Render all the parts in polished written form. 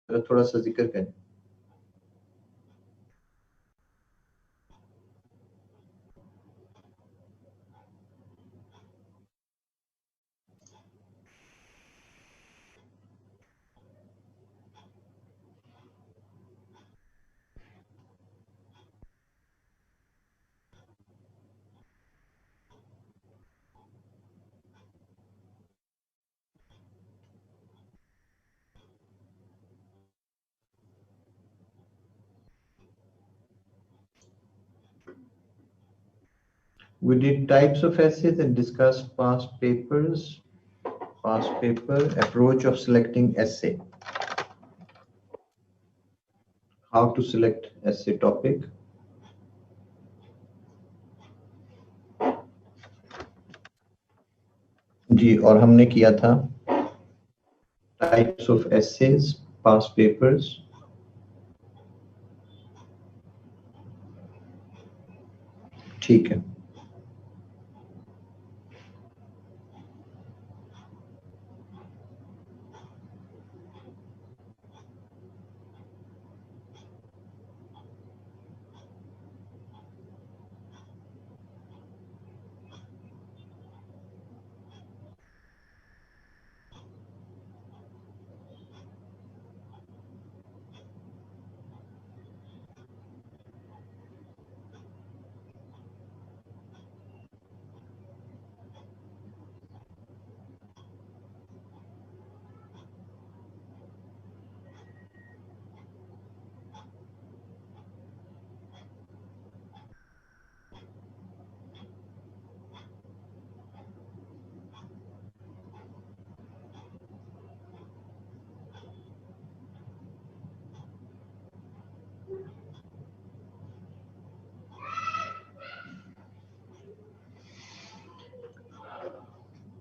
थोड़ा सा जिक्र करें। We did types of essays and discussed past papers, past paper, approach of selecting essay, how to select essay topic. जी, और हमने किया था types of essays, past papers. ठीक है।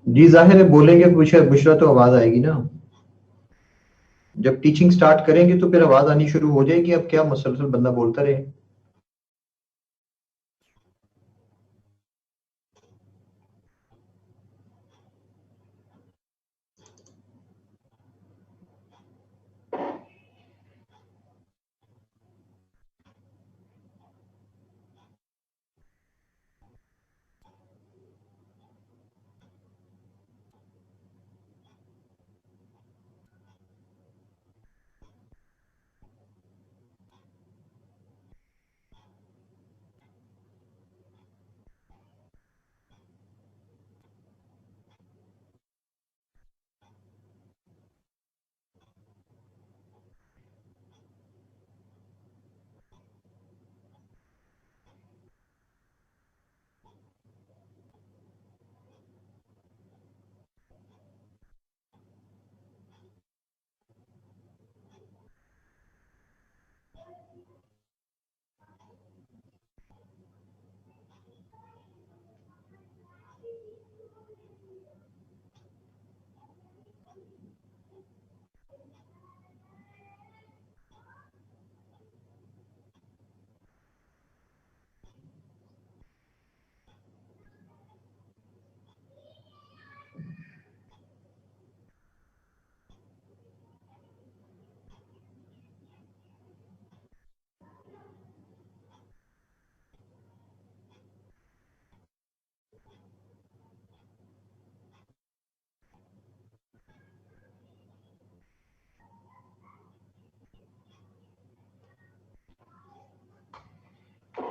जी जाहिर है बोलेंगे बुशरा तो आवाज आएगी ना। जब टीचिंग स्टार्ट करेंगे तो फिर आवाज आनी शुरू हो जाएगी। अब क्या मुसलसल बंदा बोलता रहे।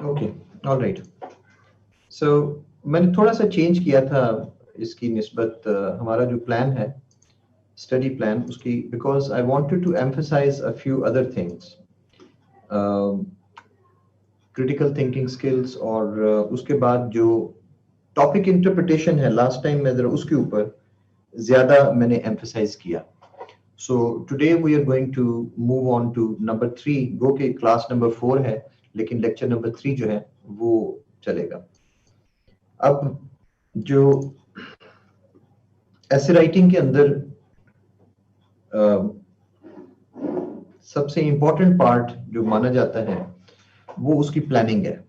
Okay, alright. सो मैंने थोड़ा सा चेंज किया था इसकी निस्बत हमारा जो प्लान है स्टडी प्लान उसकी, because I wanted to emphasise a few other things, critical thinking skills, और उसके बाद जो टॉपिक इंटरप्रिटेशन है लास्ट टाइम मैं जरा उसके ऊपर ज्यादा मैंने एम्फसाइज किया। So today we are going to move on to number 3, गो के क्लास नंबर 4 है लेकिन लेक्चर नंबर 3 जो है वो चलेगा। अब जो ऐसे राइटिंग के अंदर सबसे इंपॉर्टेंट पार्ट जो माना जाता है वो उसकी प्लानिंग है।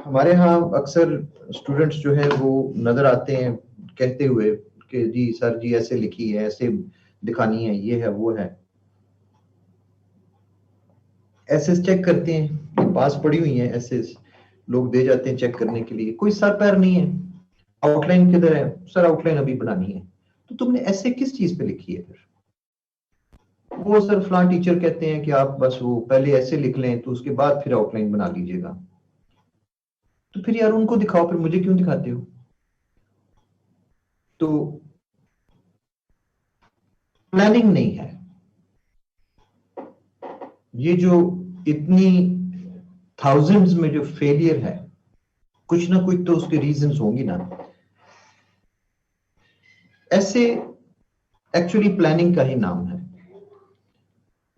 हमारे यहाँ अक्सर स्टूडेंट्स जो है वो नजर आते हैं कहते हुए कि जी सर जी ऐसे लिखी है, ऐसे दिखानी है, ये है वो है। एसेस चेक करते हैं, ये पास पड़ी हुई है एसेस, लोग दे जाते हैं चेक करने के लिए, कोई सर पैर नहीं है। आउटलाइन किधर है सर? आउटलाइन अभी बनानी है। तो तुमने ऐसे किस चीज पे लिखी है फिर? वो सर फलां टीचर कहते हैं कि आप बस वो पहले ऐसे लिख लें तो उसके बाद फिर आउटलाइन बना लीजिएगा। तो फिर यार उनको दिखाओ, फिर मुझे क्यों दिखाते हो? तो प्लानिंग नहीं है। ये जो इतनी थाउजेंड्स में जो फेलियर है, कुछ ना कुछ तो उसके रीजंस होंगी ना। ऐसे एक्चुअली प्लानिंग का ही नाम है।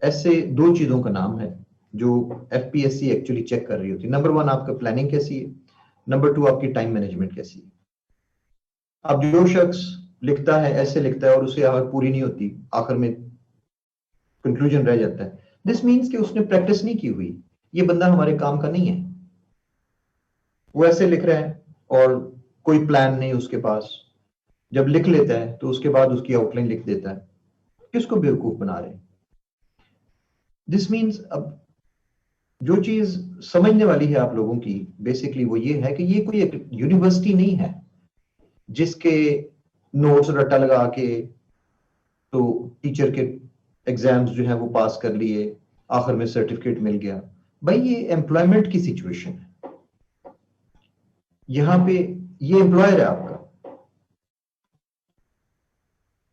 ऐसे दो चीजों का नाम है जो एफपीएससी एक्चुअली चेक कर रही होती है। नंबर वन, आपका प्लानिंग कैसी है। नंबर टू, आपकी टाइम मैनेजमेंट कैसी है। अब जो शख्स लिखता है, ऐसे लिखता है और उसे आखिर पूरी नहीं होती, आखिर में कंक्लूजन रह जाता है, दिस मीन्स कि उसने प्रैक्टिस नहीं की हुई। ये बंदा हमारे काम का नहीं है। वो ऐसे लिख रहा है और कोई प्लान नहीं उसके पास। जब लिख लेता है तो उसके बाद उसकी आउटलाइन लिख देता है। किसको बेवकूफ बना रहे हैं? दिस मीन्स अब जो चीज समझने वाली है आप लोगों की, बेसिकली वो ये है कि ये कोई एक यूनिवर्सिटी नहीं है जिसके नोट्स रट्टा लगा के तो टीचर के एग्जाम्स जो है वो पास कर लिए, आखिर में सर्टिफिकेट मिल गया। भाई ये एम्प्लॉयमेंट की सिचुएशन है। यहां पे ये एम्प्लॉयर है आपका,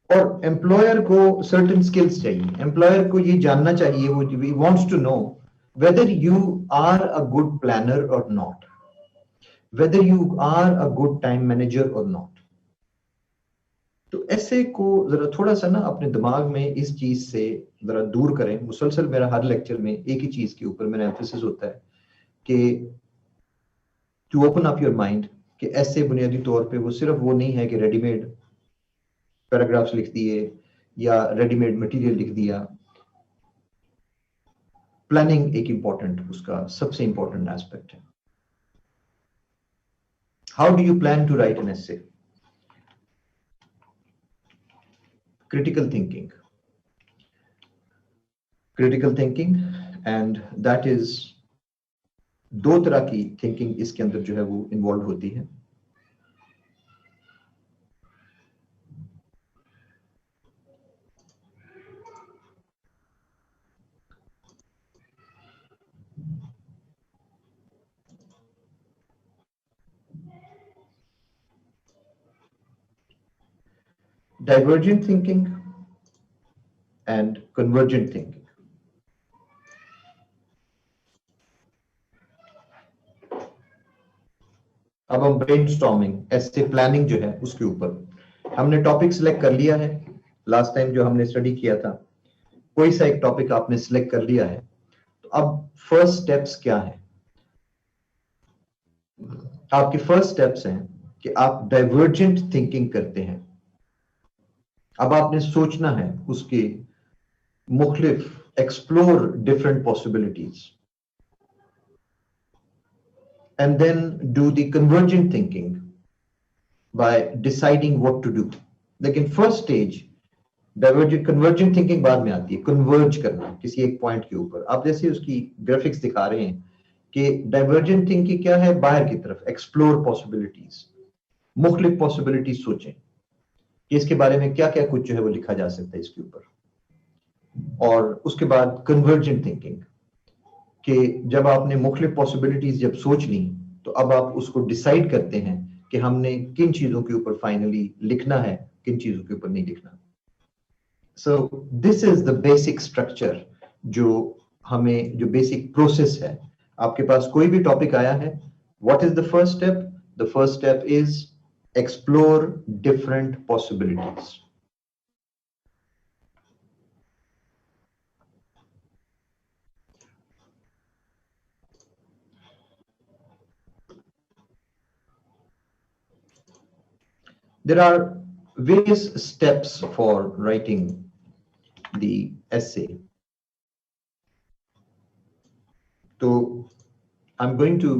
और एम्प्लॉयर को सर्टेन स्किल्स चाहिए। एम्प्लॉयर को ये जानना चाहिए, वो wants to know whether you are a good planner or not, whether you are a good time manager or not। तो ऐसे को जरा थोड़ा सा ना अपने दिमाग में इस चीज से जरा दूर करें। मुसलसल मेरा हर लेक्चर में एक ही चीज के ऊपर मेरा एम्फेसिस होता है कि to open up your mind, कि ऐसे बुनियादी तौर पे वो सिर्फ वो नहीं है कि रेडीमेड पैराग्राफ्स लिख दिए या रेडीमेड मटेरियल लिख दिया। प्लानिंग एक इंपॉर्टेंट, उसका सबसे इंपॉर्टेंट एस्पेक्ट है। How do you plan to write an essay? critical thinking, critical thinking, and that is दो तरह की थिंकिंग इसके अंदर जो है वो इन्वॉल्व होती है। Divergent thinking and convergent thinking. अब हम ब्रेनस्टॉर्मिंग, ऐसे प्लानिंग जो है उसके ऊपर हमने टॉपिक सिलेक्ट कर लिया है। लास्ट टाइम जो हमने स्टडी किया था, कोई सा एक टॉपिक आपने सिलेक्ट कर लिया है। तो अब फर्स्ट स्टेप्स क्या है? आपके फर्स्ट स्टेप्स हैं कि आप डाइवर्जेंट थिंकिंग करते हैं। अब आपने सोचना है उसके मुख्तलिफ, explore different possibilities, and then do the convergent thinking by deciding what to do। लेकिन first stage divergent, convergent thinking बाद में आती है। कन्वर्ज करना किसी एक पॉइंट के ऊपर। आप जैसे उसकी ग्राफिक्स दिखा रहे हैं कि डाइवर्जेंट थिंकिंग क्या है, बाहर की तरफ एक्सप्लोर पॉसिबिलिटीज, मुख्तलिफ पॉसिबिलिटीज सोचें कि इसके बारे में क्या क्या कुछ जो है वो लिखा जा सकता है इसके ऊपर। और उसके बाद कन्वर्जेंट थिंकिंग, कि जब आपने मुख्तलिफ पॉसिबिलिटीज जब सोच ली, तो अब आप उसको डिसाइड करते हैं कि हमने किन चीजों के ऊपर फाइनली लिखना है, किन चीजों के ऊपर नहीं लिखना। So this is the basic structure, जो हमें, जो बेसिक प्रोसेस है। आपके पास कोई भी टॉपिक आया है, what is the first step? The first step is explore different possibilities. There are various steps for writing the essay. So I'm going to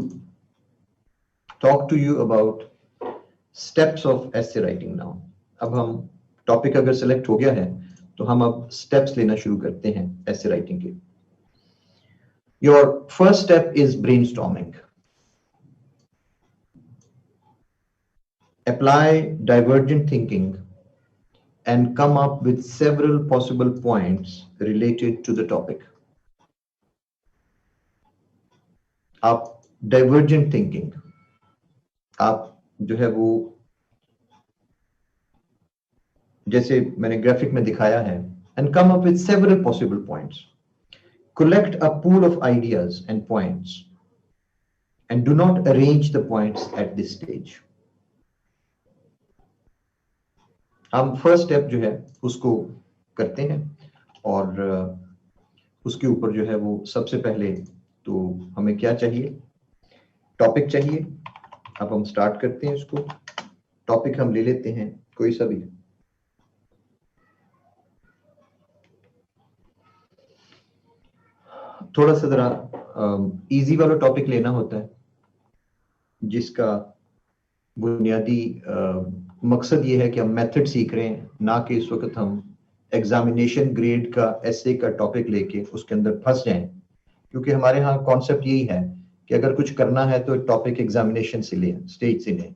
talk to you about steps of essay writing now। अब हम topic अगर select हो गया है तो हम अब steps लेना शुरू करते हैं ऐसे राइटिंग के। Your first step is brainstorming. Apply divergent thinking and come up with several possible points related to the topic. आप डाइवर्जेंट थिंकिंग, आप जो है वो जैसे मैंने ग्राफिक में दिखाया है, and come up with several possible points. Collect a pool of ideas and points and do not arrange the points at this stage. हम फर्स्ट स्टेप जो है उसको करते हैं और उसके ऊपर जो है वो सबसे पहले तो हमें क्या चाहिए, टॉपिक चाहिए। अब हम स्टार्ट करते हैं इसको। टॉपिक हम ले लेते हैं कोई सा भी। थोड़ा सा जरा इजी वाला टॉपिक लेना होता है जिसका बुनियादी मकसद ये है कि हम मेथड सीख रहे हैं, ना कि इस वक्त हम एग्जामिनेशन ग्रेड का एसए का टॉपिक लेके उसके अंदर फंस जाएं। क्योंकि हमारे यहाँ कॉन्सेप्ट यही है कि अगर कुछ करना है तो टॉपिक एग्जामिनेशन से लें, स्टेज से लें।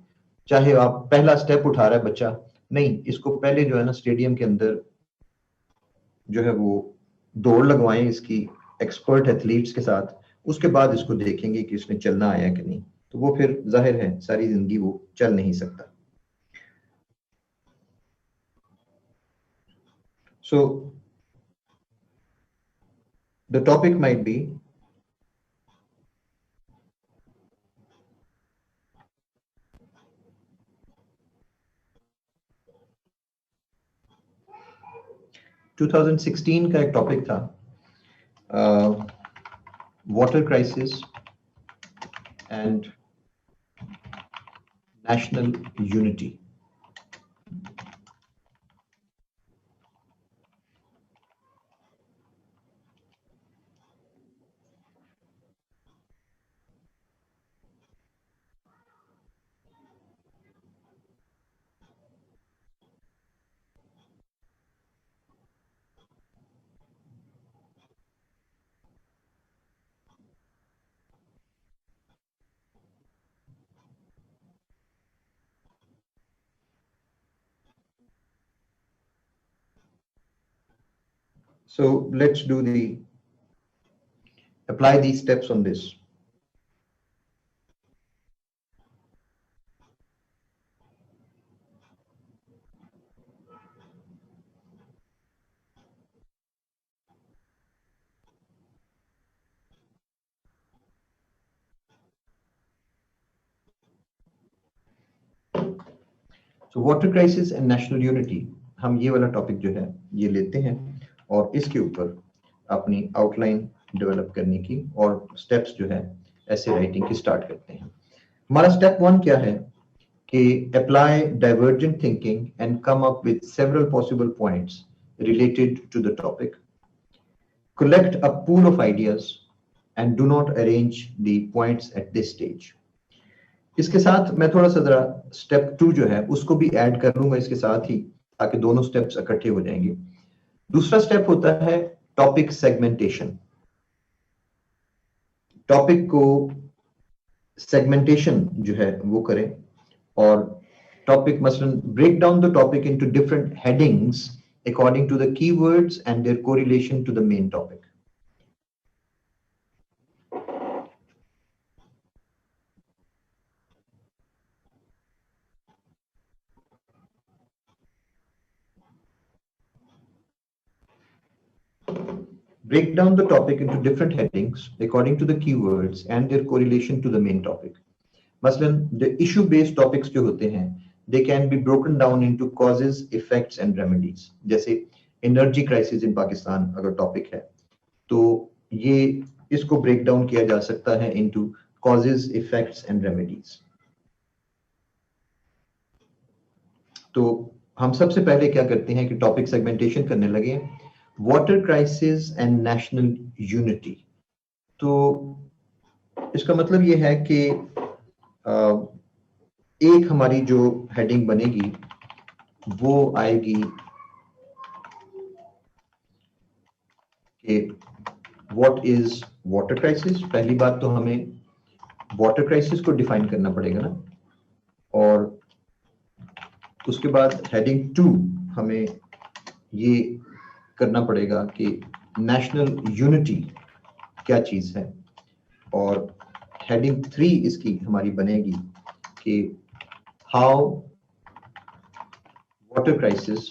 चाहे आप पहला स्टेप उठा रहा है बच्चा, नहीं, इसको पहले जो है ना स्टेडियम के अंदर जो है वो दौड़ लगवाएं इसकी एक्सपर्ट एथलीट्स के साथ, उसके बाद इसको देखेंगे कि इसने चलना आया कि नहीं। तो वो फिर जाहिर है सारी जिंदगी वो चल नहीं सकता। So the topic might be (2016) का एक टॉपिक था water crisis and national unity. So let's do apply these steps on this. So water crisis and national unity, हम ये वाला टॉपिक जो है ये लेते हैं और इसके ऊपर अपनी आउटलाइन डेवलप करने की और स्टेप्स जो है ऐसे राइटिंग की स्टार्ट करते हैं। हमारा स्टेप 1 क्या है कि apply divergent thinking and come up with several possible points related to the topic. Collect a pool of ideas and do not arrange the points at this stage. इसके साथ मैं थोड़ा सा जरा स्टेप 2 जो है उसको भी ऐड कर लूंगा इसके साथ ही, ताकि दोनों स्टेप्स इकट्ठे हो जाएंगे। दूसरा स्टेप होता है टॉपिक सेगमेंटेशन। टॉपिक को सेगमेंटेशन जो है वो करें और टॉपिक मसलन break down the topic into different headings according to the keywords and their correlation to the main topic. Break down the topic into different headings according to the keywords and their correlation to the main topic. मसलन the issue based topics जो होते हैं they can be broken down into causes, effects and remedies. जैसे energy crisis in Pakistan अगर topic है तो ये इसको ब्रेक डाउन किया जा सकता है into causes, effects and remedies. तो हम सबसे पहले क्या करते हैं कि टॉपिक सेगमेंटेशन करने लगे, water crisis and national unity. तो इसका मतलब ये है कि एक हमारी जो हेडिंग बनेगी वो आएगी कि व्हाट इज वाटर क्राइसिस। पहली बात तो हमें वाटर क्राइसिस को डिफाइन करना पड़ेगा ना, और उसके बाद हेडिंग 2 हमें ये करना पड़ेगा कि नेशनल यूनिटी क्या चीज है, और हेडिंग 3 इसकी हमारी बनेगी कि हाउ वाटर क्राइसिस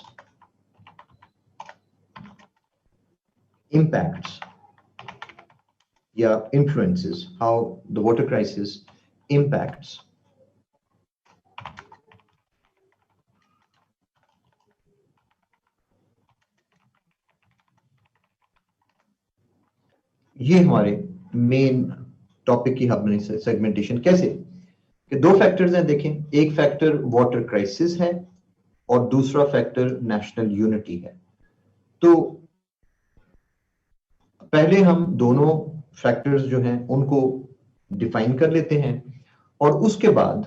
impacts या influences, how the water crisis impacts ये हमारे मेन टॉपिक की हमने सेगमेंटेशन कैसे कि दो फैक्टर्स हैं। देखें, एक फैक्टर वाटर क्राइसिस है और दूसरा फैक्टर नेशनल यूनिटी है। तो पहले हम दोनों फैक्टर्स जो हैं उनको डिफाइन कर लेते हैं, और उसके बाद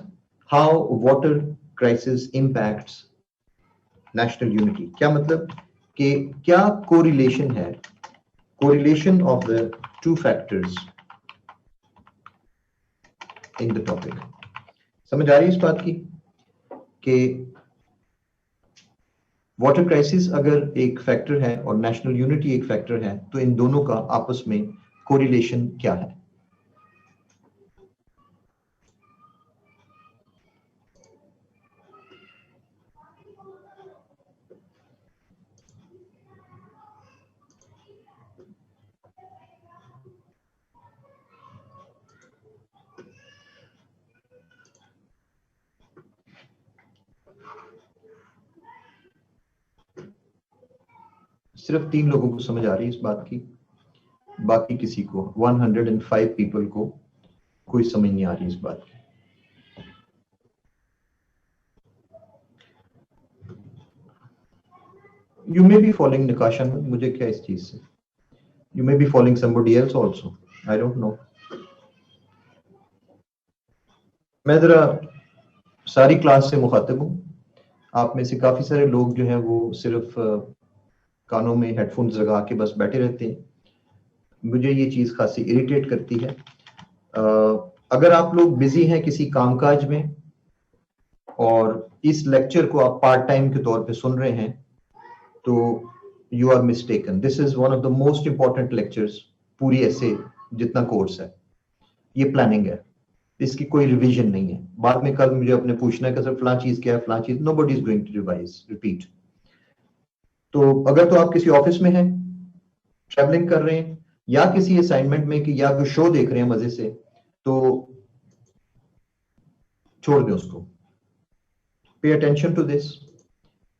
how water crisis impacts national unity. क्या मतलब कि क्या कोरिलेशन है, correlation of the two factors in the topic. समझ आ रही है इस बात की कि वाटर क्राइसिस अगर एक फैक्टर है और नेशनल यूनिटी एक फैक्टर है, तो इन दोनों का आपस में कोरिलेशन क्या है। सिर्फ 3 लोगों को समझ आ रही है इस बात की, बाकी किसी को 105 पीपल को कोई समझ नहीं आ रही इस बात की। You may be following Nikasha, मुझे क्या इस चीज से। You may be following somebody else also. I don't know. मैं जरा सारी क्लास से मुखातिब हूँ। आप में से काफी सारे लोग जो हैं वो सिर्फ कानों में हेडफोन्स लगा के बस बैठे रहते हैं। मुझे ये चीज खासी इरिटेट करती है। अगर आप लोग बिजी हैं किसी कामकाज में और इस लेक्चर को आप पार्ट टाइम के तौर पे सुन रहे हैं, तो you are mistaken. This is one of the most important lectures पूरी ऐसे जितना कोर्स है। ये प्लानिंग है, इसकी कोई रिवीजन नहीं है। बाद में कल मुझे अपने पूछना है कि सर फलां चीज क्या है, फलां चीज, nobody is going to revise repeat. तो अगर तो आप किसी ऑफिस में हैं, ट्रैवलिंग कर रहे हैं, या किसी असाइनमेंट में कि या कोई शो देख रहे हैं मजे से, तो छोड़ दें उसको। Pay attention to this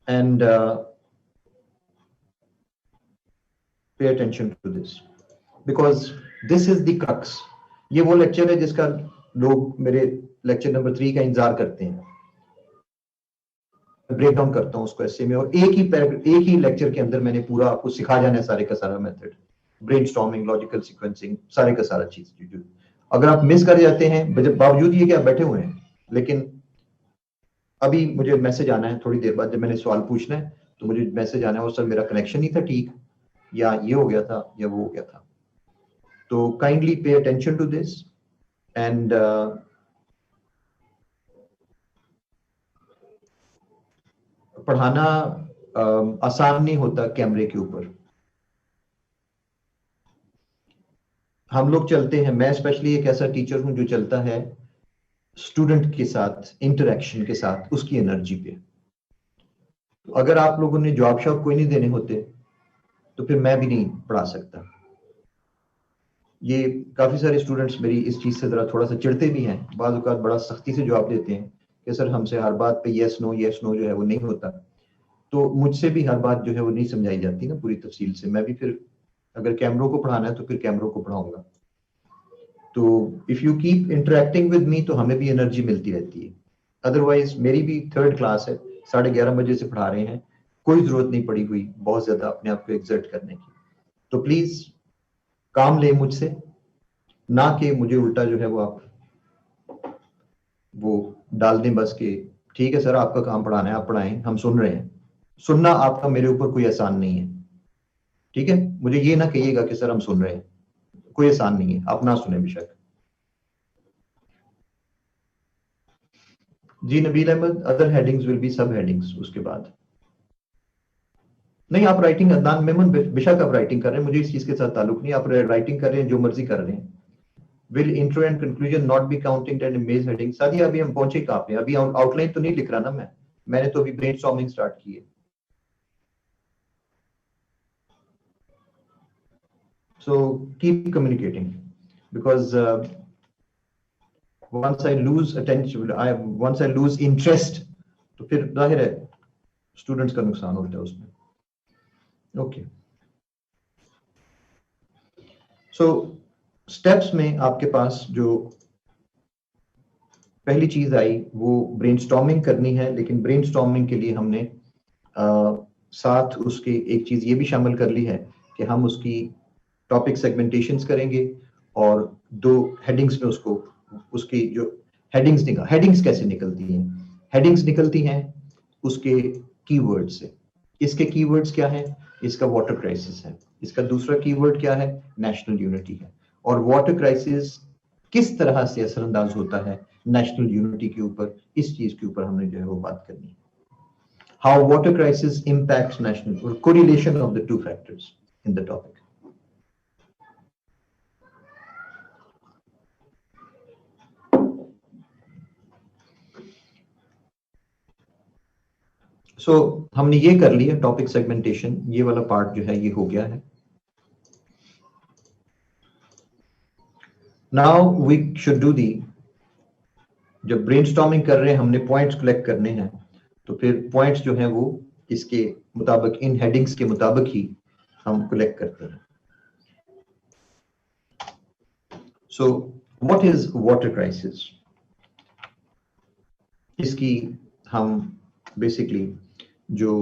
and pay attention to this because this is the crux. ये वो लेक्चर है जिसका लोग मेरे लेक्चर नंबर 3 का इंतजार करते हैं। ब्रेक डाउन करता हूं उसको ऐसे में, और एक ही लेक्चर के अंदर मैंने पूरा आपको सिखा जाना है सारे का सारा मेथड, ब्रेनस्टॉर्मिंग, लॉजिकल सीक्वेंसिंग, सारे का सारा चीज। अगर आप मिस कर जाते हैं बावजूद ये कि आप बैठे हुए हैं, लेकिन अभी मुझे मैसेज आना है थोड़ी देर बाद, जब मैंने सवाल पूछना है तो मुझे मैसेज आना है, और सर मेरा कनेक्शन नहीं था ठीक, या ये हो गया था या वो हो गया था। तो काइंडली पे अटेंशन टू दिस एंड पढ़ाना आसान नहीं होता कैमरे के ऊपर। हम लोग चलते हैं, मैं स्पेशली एक ऐसा टीचर हूं जो चलता है स्टूडेंट के साथ, इंटरेक्शन के साथ, उसकी एनर्जी पे। तो अगर आप लोगों ने जवाब शॉप कोई नहीं देने होते तो फिर मैं भी नहीं पढ़ा सकता। ये काफी सारे स्टूडेंट्स मेरी इस चीज से जरा थोड़ा सा चिढ़ते भी हैं, बाज़ औक़ात बड़ा सख्ती से जवाब देते हैं कि सर हमसे हर बात पे यस नो जो है वो नहीं होता। तो मुझसे भी हर बात जो है वो नहीं समझाई जाती ना पूरी तफसील से। मैं भी फिर अगर कैमरों को पढ़ाना है तो फिर कैमरों को पढ़ाऊंगा। तो if you keep interacting with me तो हमें भी एनर्जी मिलती रहती है। अदरवाइज मेरी भी 3rd क्लास है, 11:30 बजे से पढ़ा रहे हैं, कोई जरूरत नहीं पड़ी हुई बहुत ज्यादा अपने आप को एग्जर्ट करने की। तो प्लीज काम ले मुझसे, ना कि मुझे उल्टा जो है वो आप वो डाल दें बस के ठीक है सर आपका काम पढ़ाना है, आप पढ़ाएं, हम सुन रहे हैं। सुनना आपका मेरे ऊपर कोई एहसान नहीं है। ठीक है, मुझे ये ना कहिएगा कि सर हम सुन रहे हैं, कोई आसान नहीं है, आप ना सुने बेशक। जी Nabeel Ahmed, other headings will be sub headings उसके बाद। नहीं, आप राइटिंग, अदनान मेमन बेशक आप राइटिंग कर रहे हैं, मुझे इस चीज के साथ ताल्लुक नहीं, आप राइटिंग कर रहे हैं, जो मर्जी कर रहे हैं। Will intro and conclusion not be counting and image heading. Sadia अभी हम पहुंचे कहाँ पे? अभी आउटलाइन तो नहीं लिख रहा ना मैंने तो अभी ब्रेनस्टॉर्मिंग स्टार्ट की है। So keep communicating because once I lose attention, once I lose interest, तो फिर जाहिर है स्टूडेंट्स का नुकसान होता है उसमें। ओके, सो स्टेप्स में आपके पास जो पहली चीज आई वो ब्रेनस्टॉर्मिंग करनी है, लेकिन ब्रेनस्टॉर्मिंग के लिए हमने साथ उसके एक चीज ये भी शामिल कर ली है कि हम उसकी टॉपिक सेगमेंटेशंस करेंगे और दो हेडिंग्स में उसको, उसकी जो हेडिंग्स कैसे निकलती हैं? हेडिंग्स निकलती हैं उसके कीवर्ड से। इसके कीवर्ड्स क्या है? इसका वाटर क्राइसिस है, इसका दूसरा कीवर्ड क्या है? नेशनल यूनिटी है। और वाटर क्राइसिस किस तरह से असरअंदाज होता है नेशनल यूनिटी के ऊपर, इस चीज के ऊपर हमने जो है वो बात करनी है। How water crisis impacts national, correlation of the two factors in the topic. So हमने ये कर लिया टॉपिक सेगमेंटेशन, ये वाला पार्ट जो है ये हो गया है। Now we should do the, जब ब्रेनस्टॉर्मिंग कर रहे हैं हमने पॉइंट्स कलेक्ट करने हैं, तो फिर पॉइंट्स जो हैं वो इसके मुताबिक, इन हेडिंग्स के मुताबिक ही हम कलेक्ट करते हैं। So what is water crisis? इसकी हम बेसिकली जो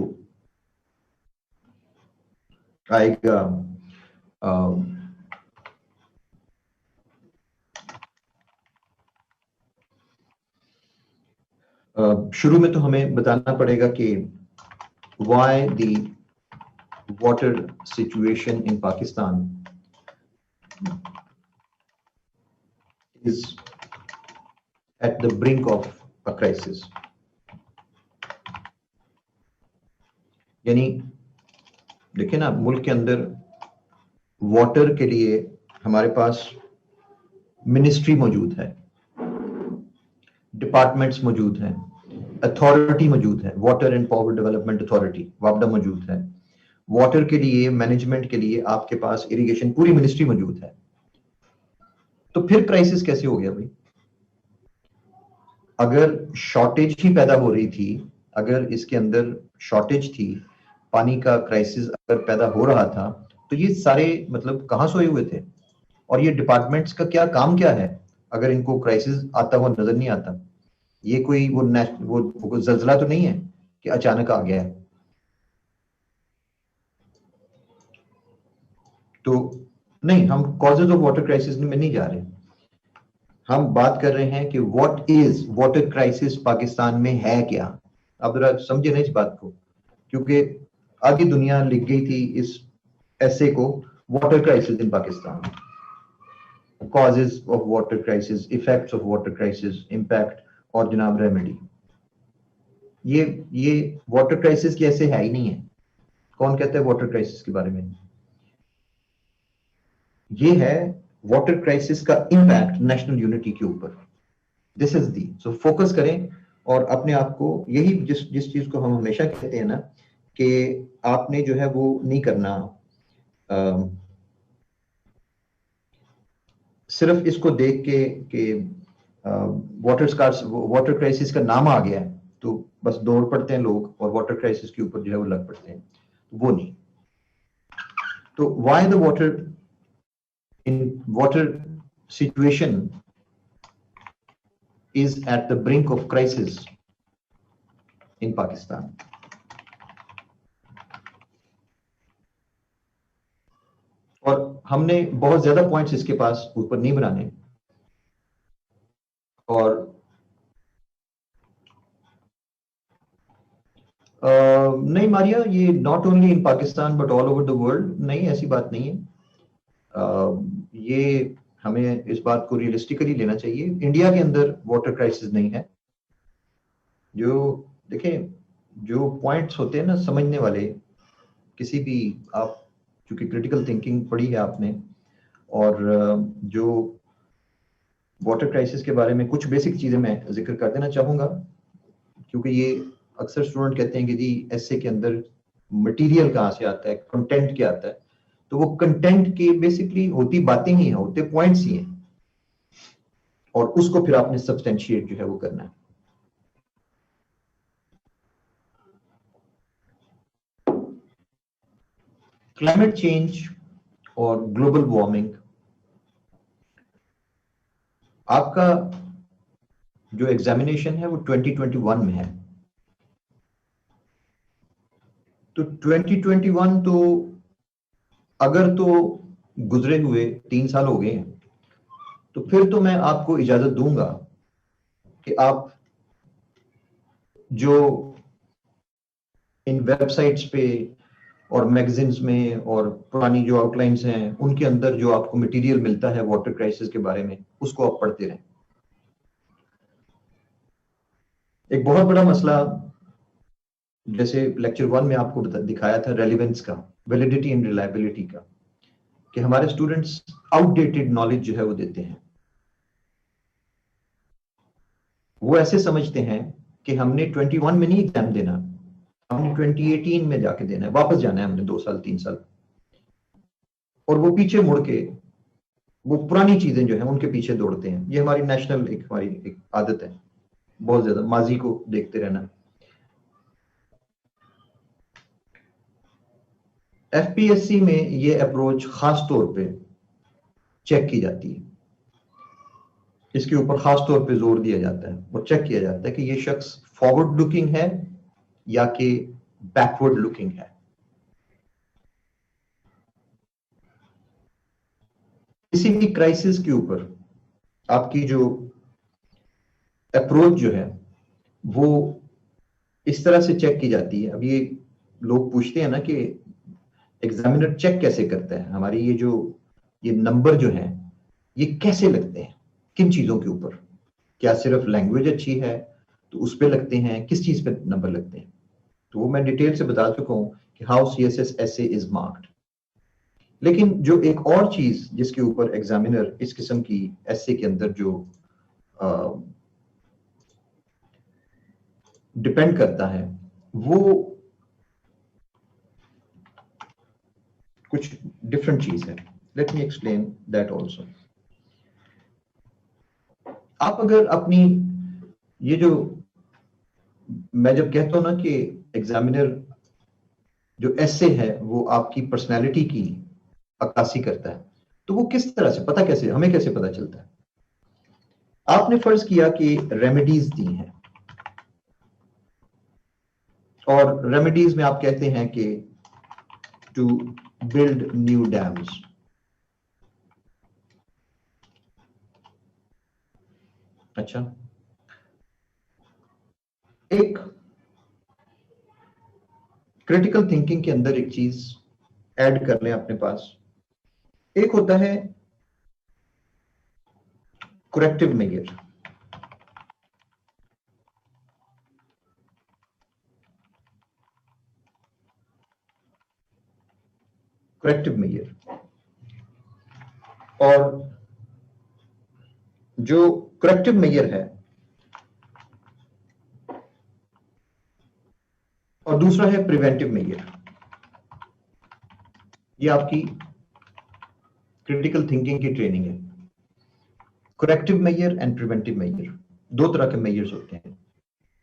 आएगा शुरू में तो हमें बताना पड़ेगा कि why the water situation in Pakistan is at the brink of a crisis। यानी देखिए ना, मुल्क के अंदर वाटर के लिए हमारे पास मिनिस्ट्री मौजूद है, डिपार्टमेंट्स मौजूद हैं, अथॉरिटी मौजूद है, water and power development authority वापडा मौजूद है। वाटर के लिए, मैनेजमेंट के लिए आपके पास इरिगेशन पूरी मिनिस्ट्री मौजूद है। तो फिर क्राइसिस कैसे हो गया भाई? अगर शॉर्टेज ही पैदा हो रही थी, अगर इसके अंदर शॉर्टेज थी, पानी का क्राइसिस अगर पैदा हो रहा था, तो ये सारे मतलब कहाँ सोए हुए थे? और ये डिपार्टमेंट्स का क्या काम क्या है अगर इनको क्राइसिस आता हुआ नजर नहीं आता? ये कोई वो जल्जला तो नहीं है कि अचानक आ गया है। तो नहीं, हम कॉजेज ऑफ वाटर क्राइसिस में नहीं जा रहे, हम बात कर रहे हैं कि what is water crisis Pakistan में है क्या। आप जरा समझे ना इस बात को, क्योंकि आधी दुनिया लिख गई थी इस ऐसे को, water crisis in Pakistan, causes of water crisis, effects of water crisis, impact और जनाब रेमेडी। ये वाटर क्राइसिस की ऐसे है ही नहीं है। कौन कहता है वाटर क्राइसिस के बारे में? ये है वाटर क्राइसिस का इम्पैक्ट नेशनल यूनिटी के ऊपर। This is the, so focus करें और अपने आप को, यही जिस चीज को हम हमेशा कहते हैं ना कि आपने जो है वो नहीं करना, सिर्फ इसको देख के कि वाटर क्राइसिस का नाम आ गया है तो बस दौड़ पड़ते हैं लोग और वाटर क्राइसिस के ऊपर जो है वो लग पड़ते हैं, वो नहीं। तो why the water situation is at the brink of crisis in Pakistan। और हमने बहुत ज्यादा पॉइंट्स इसके पास ऊपर नहीं बनाने, और नहीं मारिया, ये not only in Pakistan but all over the world, नहीं ऐसी बात नहीं है। ये हमें इस बात को रियलिस्टिकली लेना चाहिए। इंडिया के अंदर वाटर क्राइसिस नहीं है। जो देखें, जो पॉइंट्स होते हैं ना समझने वाले, किसी भी, आप चूंकि क्रिटिकल थिंकिंग पढ़ी है आपने, और जो वाटर क्राइसिस के बारे में कुछ बेसिक चीजें मैं जिक्र कर देना चाहूंगा, क्योंकि ये अक्सर स्टूडेंट कहते हैं कि जी एसए के अंदर मटेरियल कहाँ से आता है, कंटेंट क्या आता है। तो वो कंटेंट की बेसिकली होती बातें ही हैं, होते पॉइंट्स ही हैं, और उसको फिर आपने सब्सटेंशिएट जो है वो करना है। क्लाइमेट चेंज और ग्लोबल वार्मिंग, आपका जो एग्जामिनेशन है वो 2021 में है। तो 2021 तो अगर तो गुजरे हुए 3 साल हो गए हैं, तो फिर तो मैं आपको इजाजत दूंगा कि आप जो इन वेबसाइट्स पे और मैगजीन्स में और पुरानी जो आउटलाइंस हैं उनके अंदर जो आपको मटेरियल मिलता है वाटर क्राइसिस के बारे में, उसको आप पढ़ते रहें। एक बहुत बड़ा मसला, जैसे लेक्चर 1 में आपको दिखाया था रेलिवेंस का, वैलिडिटी एंड रिलायबिलिटी का, कि हमारे स्टूडेंट्स आउटडेटेड नॉलेज जो है वो देते हैं। वो ऐसे समझते हैं कि हमने 21 में नहीं एग्जाम देना, हमने 2018 में जाके देना है, वापस जाना है हमने 2 साल 3 साल, और वो पीछे मुड़ के वो पुरानी चीजें जो है उनके पीछे दौड़ते हैं। ये हमारी नेशनल हमारी एक आदत है, बहुत ज्यादा माजी को देखते रहना। एफपीएससी में ये अप्रोच खास तौर पे चेक की जाती है, इसके ऊपर खास तौर पे जोर दिया जाता है और चेक किया जाता है कि ये शख्स फॉरवर्ड लुकिंग है या कि बैकवर्ड लुकिंग है। किसी भी क्राइसिस के ऊपर आपकी जो अप्रोच जो है वो इस तरह से चेक की जाती है। अब ये लोग पूछते हैं ना कि एग्जामिनर चेक कैसे करता है, हमारी ये नंबर जो है ये कैसे लगते हैं, किन चीजों के ऊपर, क्या सिर्फ लैंग्वेज अच्छी है तो उस पे लगते हैं, किस चीज पे नंबर लगते हैं। तो वो मैं डिटेल से बता चुका हूं कि how CSS SA is marked. लेकिन जो एक और चीज जिसके ऊपर एग्जामिनर इस किस्म की एसए के अंदर जो डिपेंड करता है, वो कुछ डिफरेंट चीज है। Let me explain that also. आप अगर अपनी ये जो, मैं जब कहता हूं ना कि एग्जामिनर जो एसे है वो आपकी पर्सनैलिटी की अक्कासी करता है, तो वो किस तरह से पता, कैसे हमें कैसे पता चलता है? आपने फर्ज किया कि रेमेडीज दी हैं, और रेमेडीज में आप कहते हैं कि टू बिल्ड न्यू डैम्स। अच्छा, एक क्रिटिकल थिंकिंग के अंदर एक चीज ऐड कर लें अपने पास। एक होता है करेक्टिव मेजर। करेक्टिव मेजर, और जो करेक्टिव मेजर है, और दूसरा है प्रिवेंटिव मेजर। ये आपकी क्रिटिकल थिंकिंग की ट्रेनिंग है। Corrective measure and preventive measure, दो तरह के मेजर्स होते हैं।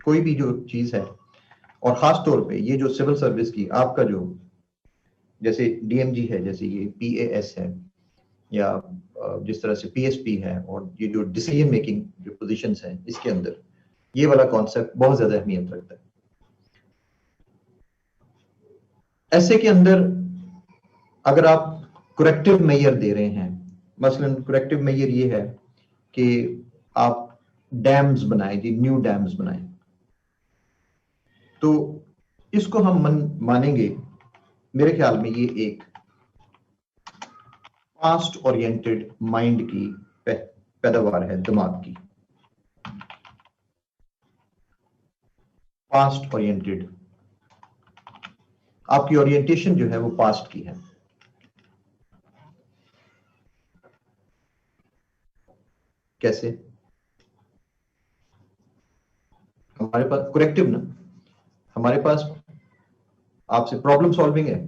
कोई भी जो चीज है, और खास तौर पे ये जो सिविल सर्विस की आपका जो, जैसे डीएमजी है, जैसे ये पीएएस है, या जिस तरह से पीएसपी है, और ये जो डिसीजन मेकिंग जो पोजीशंस हैं, इसके अंदर ये वाला कॉन्सेप्ट बहुत ज्यादा अहमियत रखता है। ऐसे के अंदर अगर आप करेक्टिव मेजर दे रहे हैं, मसलन करेक्टिव मेजर ये है कि आप डैम्स बनाएं, जी न्यू डैम्स बनाएं, तो इसको हम मानेंगे, मेरे ख्याल में ये एक पास्ट ओरिएंटेड माइंड की पैदावार है, दिमाग की पास्ट ओरिएंटेड। आपकी ओरिएंटेशन जो है वो पास्ट की है। कैसे? हमारे पास करेक्टिव ना, हमारे पास आपसे प्रॉब्लम सॉल्विंग है,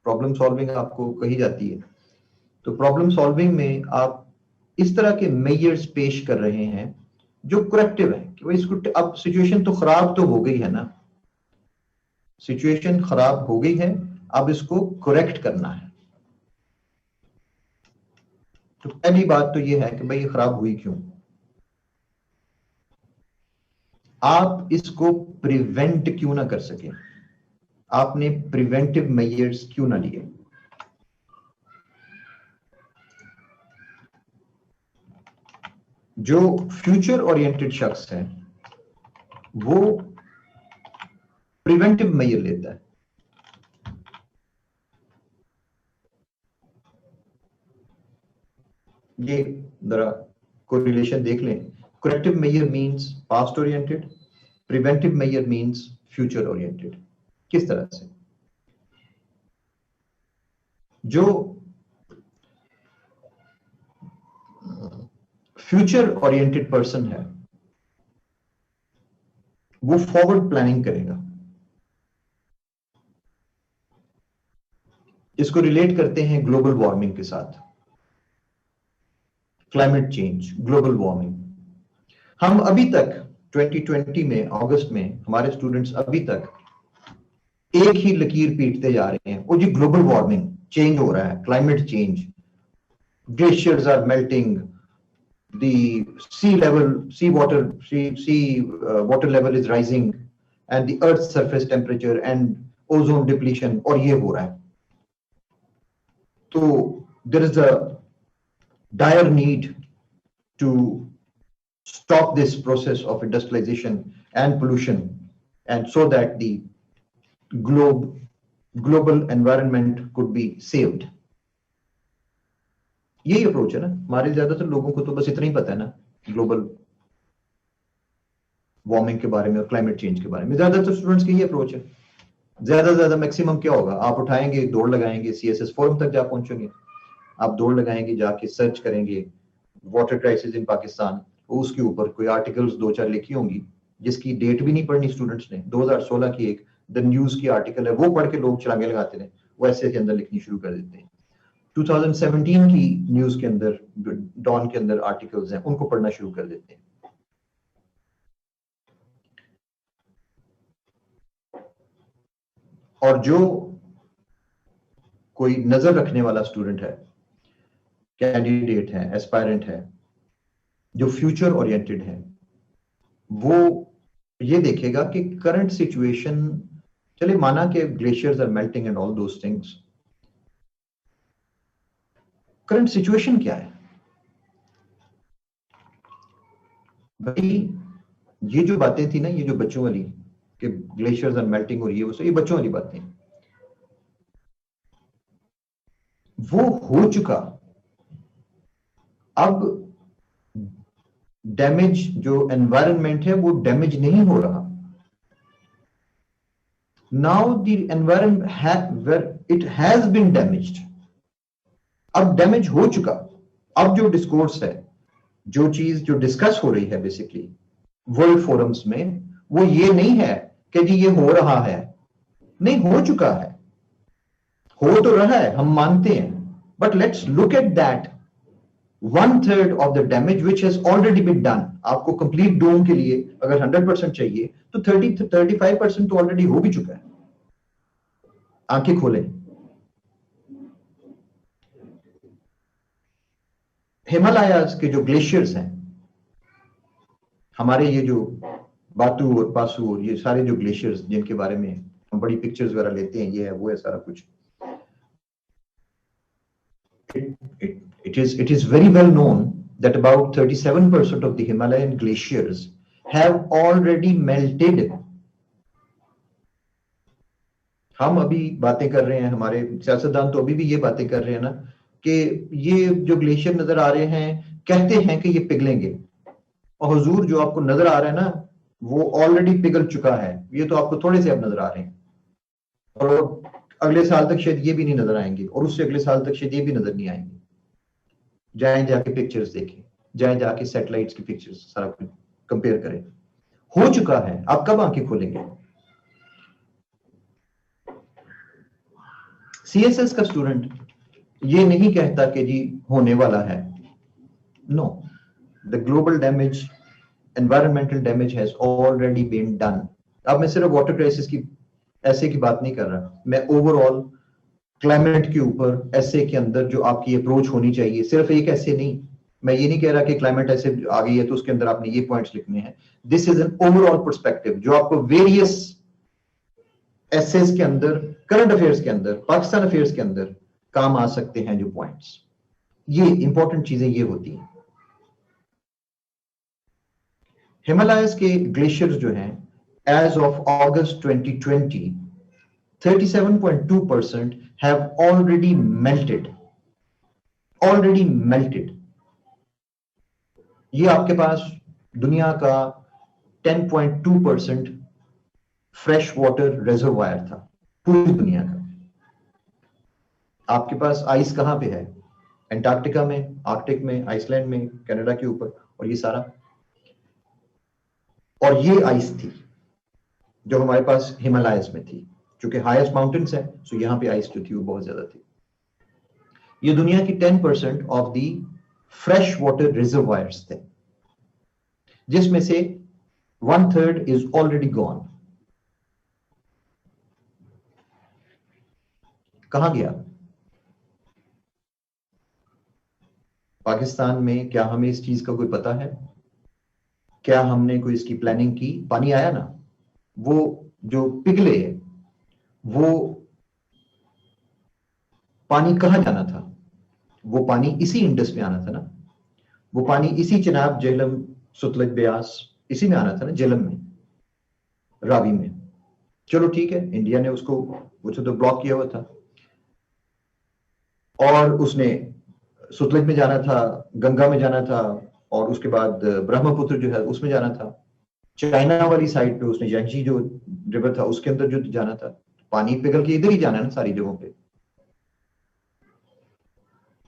प्रॉब्लम सॉल्विंग आपको कही जाती है, तो प्रॉब्लम सॉल्विंग में आप इस तरह के मेजर्स पेश कर रहे हैं जो करेक्टिव है कि भाई इसको, अब सिचुएशन तो खराब तो हो गई है ना, सिचुएशन खराब हो गई है, अब इसको करेक्ट करना है। तो पहली बात तो ये है कि भाई ये खराब हुई क्यों, आप इसको प्रिवेंट क्यों ना कर सके, आपने प्रिवेंटिव मेजर्स क्यों ना लिए। जो फ्यूचर ओरिएंटेड शख्स है वो प्रिवेंटिव मेजर लेता है। ये जरा कोरिलेशन देख लें। Corrective measure means past oriented, preventive measure means future oriented. किस तरह से? जो फ्यूचर ओरिएंटेड पर्सन है वो फॉरवर्ड प्लानिंग करेगा। इसको रिलेट करते हैं ग्लोबल वार्मिंग के साथ, क्लाइमेट चेंज, ग्लोबल वार्मिंग। हम अभी तक 2020 में अगस्त में हमारे स्टूडेंट्स अभी तक एक ही लकीर पीटते जा रहे हैं, वो जी ग्लोबल वार्मिंग, चेंज हो रहा है, climate change, glaciers are melting, the sea level, sea water level is rising, and the Earth's surface temperature and ozone depletion, और ये हो रहा है। तो there is a dire need to stop this process of industrialization and pollution, and so that the global environment could be saved. यही approach है ना हमारे, ज्यादातर लोगों को तो बस इतना ही पता है ना ग्लोबल वार्मिंग के बारे में और क्लाइमेट चेंज के बारे में। ज्यादातर स्टूडेंट्स की यही अप्रोच है। ज्यादा से ज्यादा मैक्सिमम क्या होगा, आप उठाएंगे, दौड़ लगाएंगे, CSS फोरम तक जा पहुंचेंगे, आप दौड़ लगाएंगे, जाके सर्च करेंगे वाटर क्राइसिस इन पाकिस्तान, उसके ऊपर कोई आर्टिकल्स 2-4 लिखी होंगी जिसकी डेट भी नहीं पढ़नी स्टूडेंट्स ने। 2016 की एक द न्यूज की आर्टिकल है, वो पढ़ के लोग छलांगे लगाते हैं, वो ऐसे के अंदर लिखनी शुरू कर देते हैं। 2017 की न्यूज के अंदर, डॉन के अंदर आर्टिकल्स हैं, उनको पढ़ना शुरू कर देते हैं। और जो कोई नजर रखने वाला स्टूडेंट है, कैंडिडेट है, एस्पायरेंट है, जो फ्यूचर ओरिएंटेड है, वो ये देखेगा कि करंट सिचुएशन, चले माना कि glaciers are melting and all those things, current situation क्या है भाई। ये जो बातें थी ना, ये जो बच्चों वाली कि ग्लेशियर्स आर मेल्टिंग और ये बच्चों वाली बातें, वो हो चुका। अब डैमेज, जो एनवायरनमेंट है वो डैमेज नहीं हो रहा। Now the environment it has been damaged, अब डैमेज हो चुका। अब जो डिस्कोर्स है, जो चीज जो डिस्कस हो रही है बेसिकली वर्ल्ड फोरम्स में, वो ये नहीं है कि जी ये हो रहा है, नहीं, हो चुका है, हो तो रहा है, हम मानते हैं, but let's look at that 1/3 of the damage which has already been done. आपको कंप्लीट डोम के लिए अगर 100% चाहिए तो 35% तो ऑलरेडी हो भी चुका है। आंखें खोलें, हिमालयाज के जो ग्लेशियर्स हैं, हमारे ये जो बातू और पासू और ये सारे जो ग्लेशियर्स जिनके बारे में हम बड़ी पिक्चर्स वगैरह लेते हैं, ये है वो है सारा कुछ, it is very well known that about 37% of the Himalayan glaciers have already melted. हम अभी बातें कर रहे हैं, हमारे सियासतदान तो अभी भी ये बातें कर रहे हैं ना कि ये जो ग्लेशियर नजर आ रहे हैं कहते हैं कि ये पिघलेंगे, और हुजूर जो आपको नजर आ रहा है ना वो ऑलरेडी पिघल चुका है। ये तो आपको थोड़े से अब नजर आ रहे हैं, और अगले साल तक शायद ये भी नहीं नजर आएंगे, और उससे अगले साल तक शायद ये भी नजर नहीं आएंगे। जाएं जाके पिक्चर्स देखें, जाएं जाके सैटेलाइट्स की पिक्चर्स सारा कुछ कंपेयर करें। हो चुका है, आप कब आंखें खोलेंगे? सीएसएस का स्टूडेंट ये नहीं कहता कि जी होने वाला है। No, the global damage, environmental damage has already been done. अब मैं सिर्फ वाटर क्राइसिस की ऐसे की बात नहीं कर रहा, मैं ओवरऑल क्लाइमेट के ऊपर ऐसे के अंदर जो आपकी अप्रोच होनी चाहिए, सिर्फ एक ऐसे नहीं। मैं ये नहीं कह रहा कि क्लाइमेट ऐसे आ गई है तो उसके अंदर आपने ये पॉइंट्स लिखने हैं। This is an overall perspective जो आपको वेरियस एसेस के अंदर, करंट अफेयर्स के अंदर, पाकिस्तान अफेयर्स के अंदर काम आ सकते हैं। जो पॉइंट्स, ये इंपॉर्टेंट चीजें ये होती हैं। हिमालयस के ग्लेशियर्स जो हैं as of August 2020 37.2% have already melted, already melted। ये आपके पास दुनिया का 10.2% फ्रेश वाटर रिजर्वायर था पूरी दुनिया का। आपके पास आइस कहां पे है? एंटार्क्टिका में, आर्कटिक में, आइसलैंड में, कनाडा के ऊपर, और ये सारा। और ये आइस थी जो हमारे पास हिमालयस में थी, क्योंकि हाईएस्ट माउंटेन्स है, सो यहां पे आइस जो थी वो बहुत ज्यादा थी। ये दुनिया की 10% of the fresh water reservoirs थे, जिसमें से 1/3 इज ऑलरेडी गॉन। कहां गया? पाकिस्तान में क्या हमें इस चीज का कोई पता है? क्या हमने कोई इसकी प्लानिंग की? पानी आया ना, वो जो पिघले, वो पानी कहां जाना था? वो पानी इसी इंडस में आना था ना, वो पानी इसी चिनाब, झेलम, सुतलज, ब्यास, इसी में आना था ना, झेलम में, रावी में। चलो ठीक है, इंडिया ने उसको तो ब्लॉक किया हुआ था, और उसने सुतलज में जाना था, गंगा में जाना था, और उसके बाद ब्रह्मपुत्र जो है उसमें जाना था। चाइना वाली साइड पे उसने यांगजी जो रिवर था उसके अंदर जो जाना था। पानी पिघल के इधर ही जाना है ना सारी जगहों पे।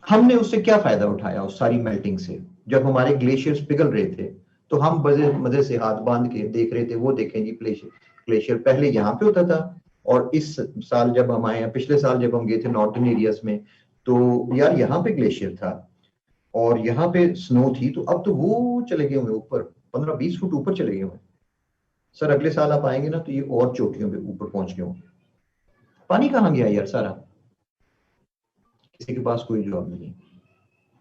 हमने उससे क्या फायदा उठाया उस सारी मेल्टिंग से? जब हमारे ग्लेशियर्स पिघल रहे थे तो हम मजे मजे से हाथ बांध के देख रहे थे, वो देखें जी ग्लेशियर, ग्लेशियर पहले यहाँ पे होता था, और इस साल जब हम आए हैं, पिछले साल जब हम गए थे नॉर्थन एरियाज में, तो यार यहाँ पे ग्लेशियर था और यहाँ पे स्नो थी, तो अब तो वो चले गए हुए ऊपर, 15-20 फुट ऊपर चले गए हुए। सर अगले साल आप आएंगे ना तो ये और चोटियों पे ऊपर पहुंच गए होंगे। पानी कहाँ गया यार सारा? किसी के पास कोई जवाब नहीं।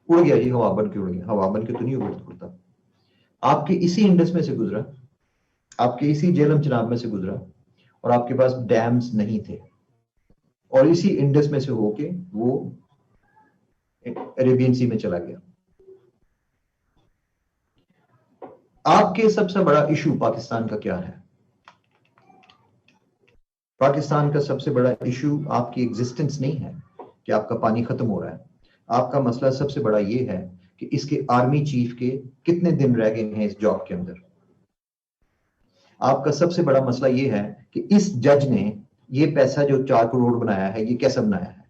उड़ गया जी, हवा बन के उड़ गया। हवा बन के तो नहीं उड़ता, आपके इसी इंडस में से गुजरा, आपके इसी झेलम चिनाब में से गुजरा, और आपके पास डैम्स नहीं थे, और इसी इंडस में से होके वो अरेबियन सी में चला गया। आपके सबसे बड़ा इशू पाकिस्तान का क्या है? पाकिस्तान का सबसे बड़ा इशू आपकी एग्जिस्टेंस नहीं है कि आपका पानी खत्म हो रहा है। आपका मसला सबसे बड़ा ये है कि इसके आर्मी चीफ के कितने दिन रह गए हैं इस जॉब के अंदर। आपका सबसे बड़ा मसला ये है कि इस जज ने ये पैसा जो 4 करोड़ बनाया है, ये कैसे बनाया है।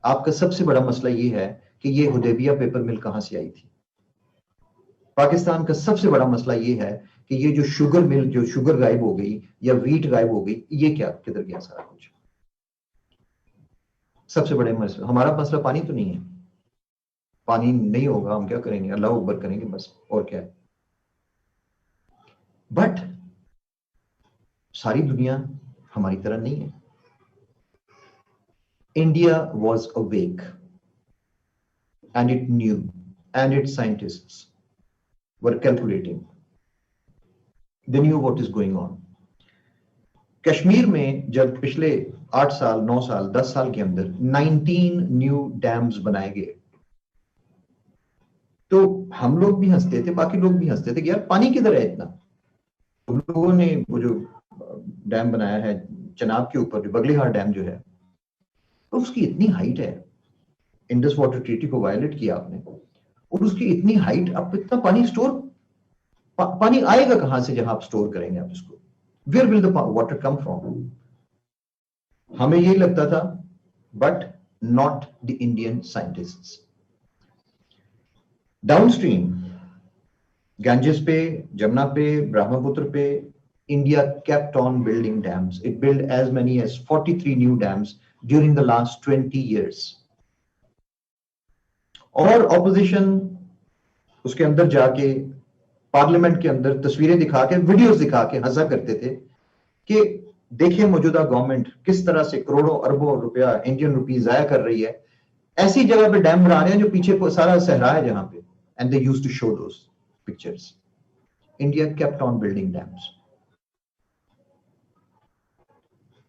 आपका सबसे बड़ा मसला ये है कि ये हुदैबिया पेपर मिल कहां से आई थी। पाकिस्तान का सबसे बड़ा मसला ये है कि ये जो शुगर मिल, जो शुगर गायब हो गई या वीट गायब हो गई, ये क्या किधर गया सारा कुछ। सबसे बड़े मसला, हमारा मसला पानी तो नहीं है। पानी नहीं होगा हम क्या करेंगे? अल्लाह अकबर करेंगे बस, और क्या है। बट सारी दुनिया हमारी तरह नहीं है। India was awake and it new and it's scientists were calculating, they knew what is going on. Kashmir में जब पिछले 8 साल, 9 साल, 10 साल के अंदर 19 न्यू डैम्स बनाए गए, तो हम लोग भी हंसते थे, बाकी लोग भी हंसते थे कि यार पानी किधर है इतना। उन लोगों ने वो जो डैम बनाया है चनाब के ऊपर बगलीहार डैम जो है, तो उसकी इतनी हाइट है, इंडस वाटर ट्रीटी को वायलेट किया आपने, और उसकी इतनी हाइट, अब इतना पानी स्टोर, पानी आएगा कहां से जहां आप स्टोर करेंगे आप इसको? Where will the water come from? हमें ये लगता था, but not the Indian scientists. Downstream Ganges पे, जमुना पे, ब्रह्मपुत्र पे, India kept on building dams. It built as many as 43 new dams during the last 20 years. और ऑपोजिशन उसके अंदर जाके पार्लियामेंट के अंदर तस्वीरें दिखा के, वीडियोस दिखा के हंसा करते थे कि देखिए मौजूदा गवर्नमेंट किस तरह से करोड़ों अरबों रुपया, इंडियन रुपीस जाया कर रही है, ऐसी जगह पे डैम बना रहे हैं जो पीछे सारा सहरा है जहां पे, and they used to show those pictures. India kept on building dams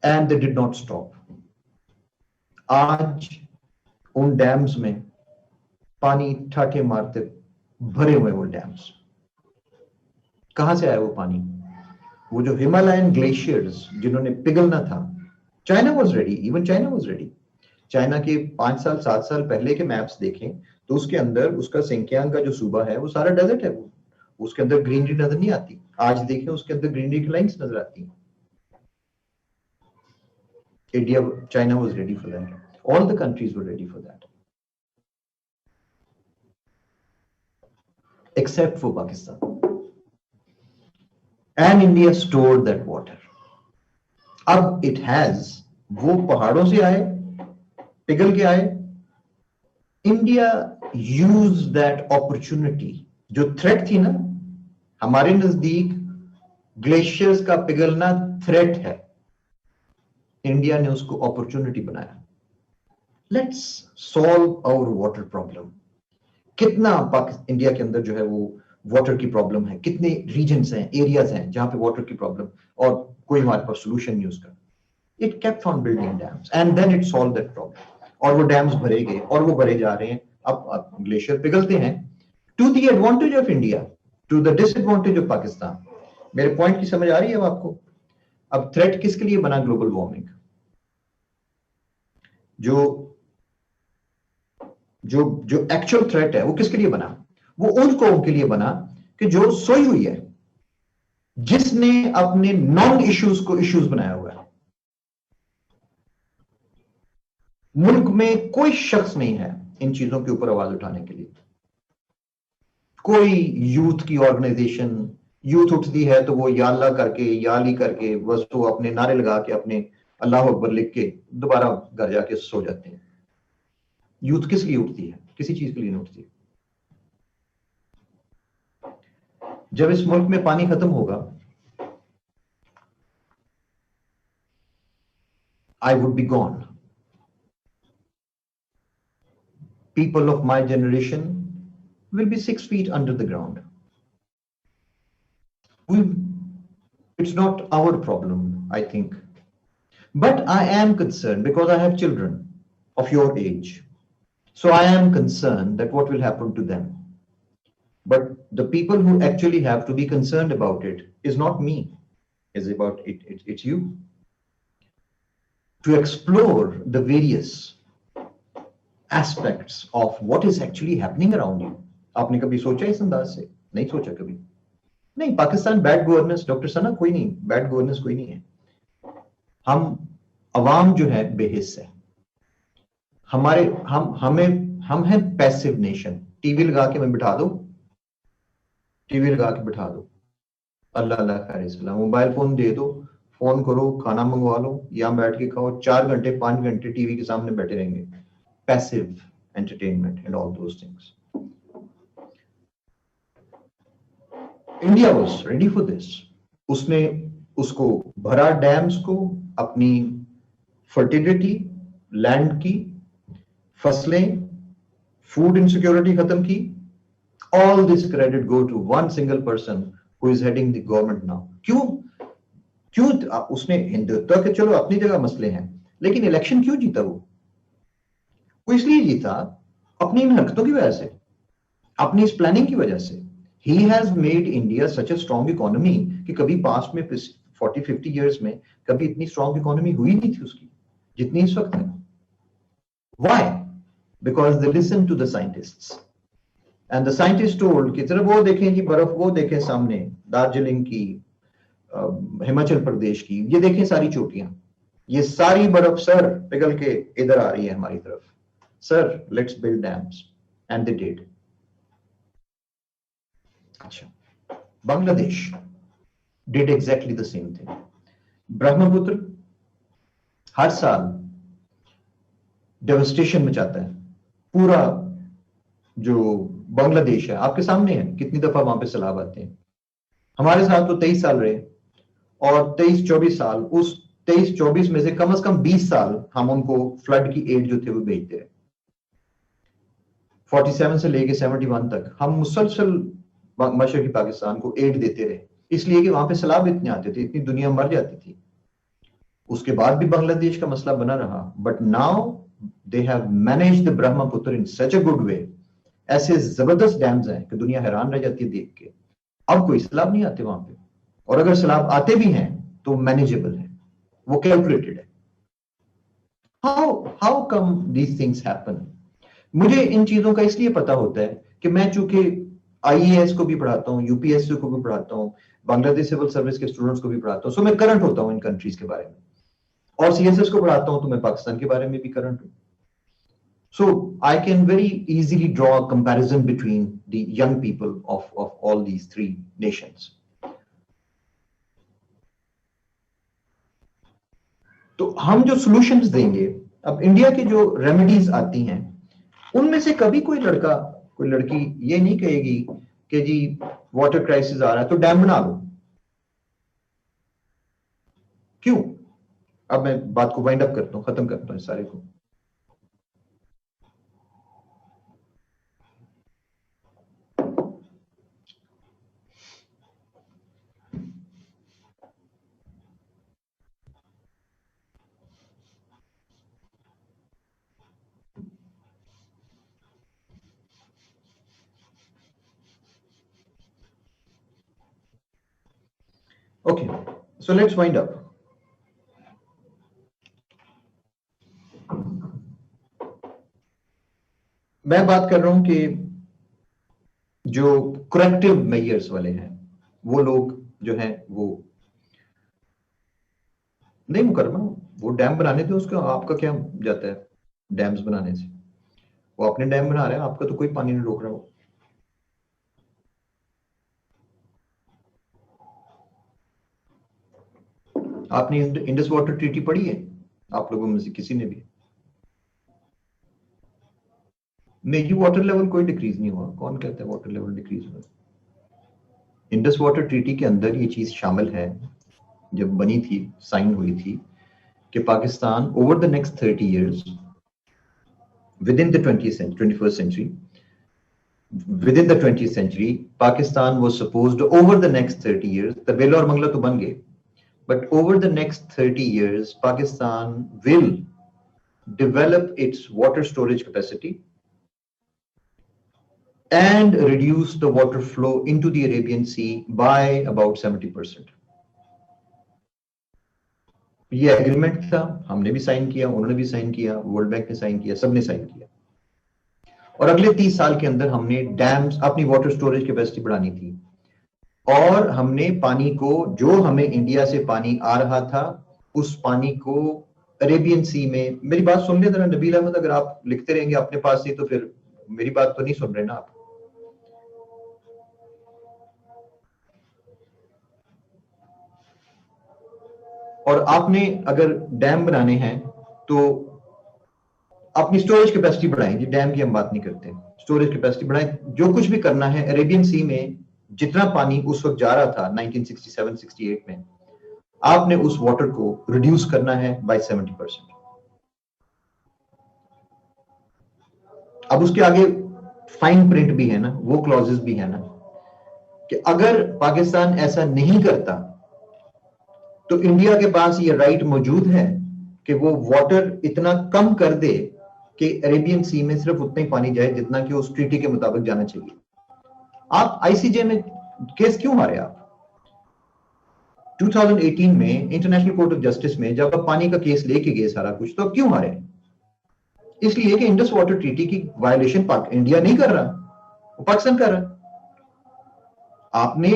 and they did not stop. आज उन डैम्स में पानी ठाठे मारते भरे हुए वो डैम्स, कहां से आया वो पानी? वो जो हिमालयन ग्लेशियर्स जिन्होंने पिघलना था, China was ready, even China was ready. China के 5 साल 7 साल पहले के मैप्स देखें तो उसके अंदर उसका सिंकियांग का जो सूबा है वो सारा डेजर्ट है, वो उसके अंदर ग्रीनरी नजर नहीं आती। आज देखें उसके अंदर ग्रीनरी की लाइंस नजर आती हैं। India, China was ready for that, all the countries were ready for that except for Pakistan, and India stored that water. अब इट हैज, वो पहाड़ों से आए, पिघल के आए, इंडिया यूज दैट अपॉर्चुनिटी। जो थ्रेट थी ना, हमारे नजदीक ग्लेशियर्स का पिघलना थ्रेट है, इंडिया ने उसको अपॉर्चुनिटी बनाया। Let's solve our water problem. कितना इंडिया के अंदर जो है वो वाटर की प्रॉब्लम है, कितने रीजन्स हैं, एरियाज हैं जहां पे वाटर की प्रॉब्लम, और कोई हमारे पास सोल्यूशन नहीं उसका। It kept on building dams and then it solve that problem, और वो डैम्स भरे गए और वो भरे जा रहे हैं। अब ग्लेशियर पिघलते हैं to the advantage of India, to the disadvantage of Pakistan. मेरे पॉइंट की समझ आ रही है अब आपको? अब थ्रेट किसके लिए बना? Global warming. जो एक्चुअल थ्रेट है वो किसके लिए बना? वो उन कौम के लिए बना कि जो सोई हुई है, जिसने अपने नॉन इश्यूज को इश्यूज बनाया हुआ है। मुल्क में कोई शख्स नहीं है इन चीजों के ऊपर आवाज उठाने के लिए। कोई यूथ की ऑर्गेनाइजेशन, यूथ उठती है तो वो या अल्लाह करके, या अली करके, बस तो अपने नारे लगा के, अपने अल्लाह अकबर लिख के दोबारा घर जाके सो जाते हैं। यूथ किस लिए उठती है? किसी चीज के लिए नहीं उठती। जब इस मुल्क में पानी खत्म होगा, I would be gone. People of my generation will be 6 feet under the ground. It's not our problem, I think. But I am concerned because I have children of your age. So I am concerned that what will happen to them. But the people who actually have to be concerned about it is not me. It's about it's you. To explore the various aspects of what is actually happening around you. आपने कभी सोचा इस अंदाज से? नहीं सोचा कभी। नहीं, पाकिस्तान बैड गवर्नेंस, डॉक्टर सना, कोई नहीं, बैड गवर्नेंस कोई नहीं है। हम अवाम जो है बेहिस है। हम हैं पैसिव नेशन। टीवी लगा के मैं बिठा दो, टीवी लगा के बिठा दो, अल्लाह अल्लाह खैर सलाम, मोबाइल फोन दे दो, फोन करो, खाना मंगवा लो, यहां बैठ के खाओ, 4 घंटे 5 घंटे टीवी के सामने बैठे रहेंगे। Passive entertainment and all those things. India was ready for this. उसने उसको भरा डैम्स को, अपनी फर्टिलिटी, लैंड की, फसलें, फूड इनसिक्योरिटी खत्म की। All this credit go to one single person who is heading the government now. क्यों उसने हिंदुत्व के, चलो अपनी जगह मसले हैं, लेकिन इलेक्शन क्यों जीता वो इसलिए जीता अपनी इन हरकतों की वजह से, अपनी इस प्लानिंग की वजह से। He has made India such a strong economy कि कभी पास्ट में 40-50 ईयर्स में कभी इतनी स्ट्रॉन्ग इकोनॉमी हुई नहीं थी उसकी जितनी इस वक्त है। Why? Because they listen to the scientists and the scientist told कि जरा वो देखें जी बर्फ, वो देखें सामने दार्जिलिंग की, हिमाचल प्रदेश की, ये देखें सारी चोटियां, ये सारी बर्फ सर पिघल के इधर आ रही है हमारी तरफ, sir let's build dams and they did. अच्छा, Bangladesh did exactly the same thing. Brahmaputra हर साल डेवस्टेशन मचाता है, पूरा जो बांग्लादेश है आपके सामने है, कितनी दफा वहां पे सैलाब आते हैं। हमारे साथ तो 23 साल रहे और 23-24 साल, उस 23-24 में से कम 20 साल हम उनको फ्लड की एड जो थे वो भेजते रहे। 47 से लेके 71 तक हम मुसलसल मशरकी पाकिस्तान को एड देते रहे, इसलिए कि वहां पे सैलाब इतने आते थे, इतनी दुनिया मर जाती थी। उसके बाद भी बांग्लादेश का मसला बना रहा, but now they have managed the Brahmaputra in such a good way. ऐसे जबरदस्त डैम्स हैं कि दुनिया हैरान रह जाती है देख के। अब कोई सैलाब नहीं आते वहां पे, और अगर सैलाब आते भी हैं तो मैनेजेबल है, वो कैलकुलेटेड है। How come these things happen? मुझे इन चीजों का इसलिए पता होता है कि मैं चूंकि आईएएस को भी पढ़ाता हूँ, यूपीएससी को भी पढ़ाता हूँ, बांग्लादेश सिविल सर्विस के स्टूडेंट्स को भी पढ़ाता हूँ, सो मैं करंट होता हूँ इन कंट्रीज के बारे में, और सीएसएस को पढ़ाता हूँ तो मैं पाकिस्तान के बारे में भी करंट हूँ। So I can very easily draw a comparison between the young people of all these three nations. तो हम जो solutions देंगे, अब इंडिया की जो रेमेडीज आती हैं उनमें से कभी कोई लड़का कोई लड़की ये नहीं कहेगी कि जी वाटर क्राइसिस आ रहा है तो डैम बना लो। क्यों? अब मैं बात को वाइंड अप करता हूं, खत्म करता हूं इस सारे को। Okay, so let's wind up. मैं बात कर रहा हूं कि जो करेक्टिव मेजर्स वाले हैं वो लोग जो हैं वो नहीं मुकरमा, वो डैम बनाने थे, उसका आपका क्या जाता है डैम्स बनाने से? वो अपने डैम बना रहे हैं, आपका तो कोई पानी नहीं रोक रहा हो। आपने इंडस वाटर ट्रीटी पढ़ी है आप लोगों में से किसी ने भी? नहीं, वाटर लेवल कोई डिक्रीज नहीं हुआ। कौन कहता है वाटर लेवल डिक्रीज हुआ? इंडस वाटर ट्रीटी के अंदर ये चीज शामिल है, जब बनी थी, साइन हुई थी, कि Pakistan over the next 30 years within the 21st century, within the 20th century, Pakistan was supposed to, over the next 30 years, तबेला और मंगला तो बन गए, but over the next 30 years, Pakistan will develop its water storage capacity and reduce the water flow into the Arabian Sea by about 70%. ये agreement था, हमने भी sign किया, उन्होंने भी साइन किया, वर्ल्ड बैंक ने साइन किया, सबने साइन किया। और अगले 30 साल के अंदर हमने डैम्स, अपनी वाटर स्टोरेज कैपेसिटी बढ़ानी थी, और हमने पानी को, जो हमें इंडिया से पानी आ रहा था, उस पानी को अरेबियन सी में, मेरी बात सुन ले जरा नबील अहमद, अगर आप लिखते रहेंगे अपने पास ही तो फिर मेरी बात तो नहीं सुन रहे ना आप। और आपने अगर डैम बनाने हैं तो अपनी स्टोरेज कैपेसिटी बढ़ाएं, जी डैम की हम बात नहीं करते, स्टोरेज कैपेसिटी बढ़ाएं। जो कुछ भी करना है, अरेबियन सी में जितना पानी उस वक्त जा रहा था 1967-68 में, आपने उस वाटर को रिड्यूस करना है बाय 70%। अब उसके आगे फाइन प्रिंट भी है ना, वो क्लॉजेस भी है ना, कि अगर पाकिस्तान ऐसा नहीं करता तो इंडिया के पास ये राइट मौजूद है कि वो वाटर इतना कम कर दे कि अरेबियन सी में सिर्फ उतना ही पानी जाए जितना कि उस ट्रीटी के मुताबिक जाना चाहिए। आप आईसीजे में केस क्यों हारे? आप 2018 में इंटरनेशनल कोर्ट ऑफ जस्टिस में जब अब पानी का केस लेके गए सारा कुछ, तो अब क्यों हारे? इसलिए कि इंडस वाटर ट्रीटी की वायलेशन पाक इंडिया नहीं कर रहा, वो पाकिस्तान कर रहा। आपने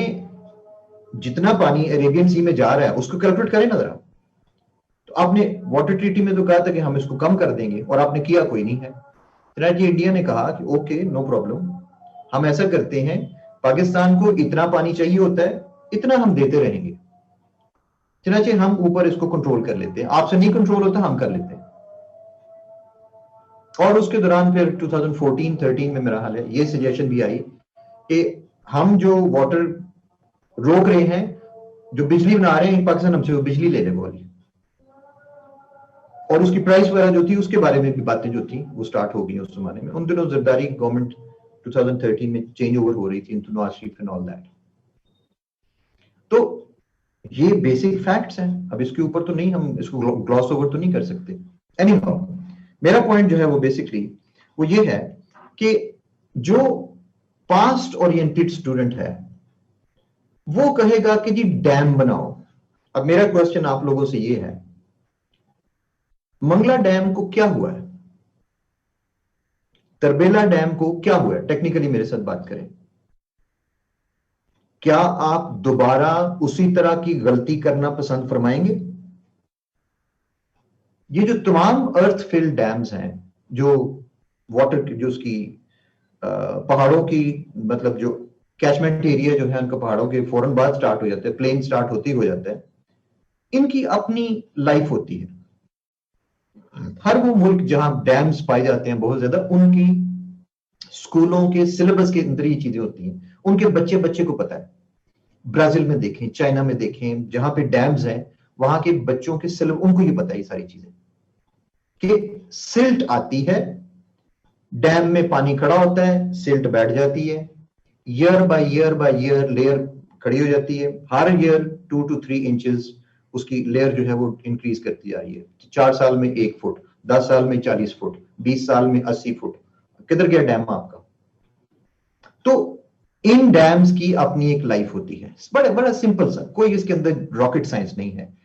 जितना पानी अरेबियन सी में जा रहा है उसको कैलकुलेट करें ना जरा। तो आपने वाटर ट्रीटी में तो कहा था कि हम इसको कम कर देंगे, और आपने किया कोई नहीं है। फिर इंडिया ने कहा कि ओके नो प्रॉब्लम, हम ऐसा करते हैं, पाकिस्तान को इतना पानी चाहिए होता है, इतना हम देते रहेंगे, चनाचे हम ऊपर इसको कंट्रोल कर लेते हैं, आपसे नहीं कंट्रोल होता हम कर लेते हैं। और उसके दौरान फिर 2014-13 में मेरा हाल है ये सजेशन भी आई कि हम जो वाटर रोक रहे हैं, जो बिजली बना रहे हैं पाकिस्तान, हमसे वो बिजली ले ले वाली, और उसकी प्राइस वगैरह जो थी उसके बारे में भी बातें जो थी वो स्टार्ट हो गई उस जमाने में। उन दिनों जरदारी गवर्नमेंट 2013 में चेंज ओवर हो रही थी इन Nawaz Sharif and all that. तो ये बेसिक फैक्ट्स हैं, अब इसके ऊपर तो नहीं, हम इसको ग्लॉस ओवर तो नहीं कर सकते। एनीहाउ मेरा पॉइंट जो है वो बेसिकली वो ये है कि जो पास्ट ओरिएंटेड स्टूडेंट है वो कहेगा कि जी डैम बनाओ। अब मेरा क्वेश्चन आप लोगों से ये है, मंगला डैम को क्या हुआ है, तरबेला डैम को क्या हुआ है, टेक्निकली मेरे साथ बात करें। क्या आप दोबारा उसी तरह की गलती करना पसंद फरमाएंगे? ये जो तमाम अर्थ फिल्ड डैम्स हैं, जो वाटर जो उसकी पहाड़ों की, मतलब जो कैचमेंट एरिया जो है उनका पहाड़ों के फौरन बाद स्टार्ट हो जाता है, प्लेन स्टार्ट होती हो जाता है, इनकी अपनी लाइफ होती है। हर वो मुल्क जहां डैम्स पाए जाते हैं बहुत ज्यादा, उनकी स्कूलों के सिलेबस के अंदर ये चीजें होती हैं, उनके बच्चे बच्चे को पता है। ब्राजील में देखें, चाइना में देखें, जहां पे डैम्स हैं वहां के बच्चों के सिलेबस, उनको ये पता है सारी चीजें कि सिल्ट आती है, डैम में पानी खड़ा होता है, सिल्ट बैठ जाती है, ईयर बाय ईयर लेयर खड़ी हो जाती है, हर ईयर 2 to 3 इंचेस उसकी लेयर जो है वो इंक्रीज करती आ रही है। 4 साल में 1 फुट, 10 साल में 40 फुट, 20 साल में 80 फुट, किधर गया डैम आपका? तो इन डैम्स की अपनी एक लाइफ होती है, बड़ा बड़ा सिंपल सा, कोई इसके अंदर रॉकेट साइंस नहीं है।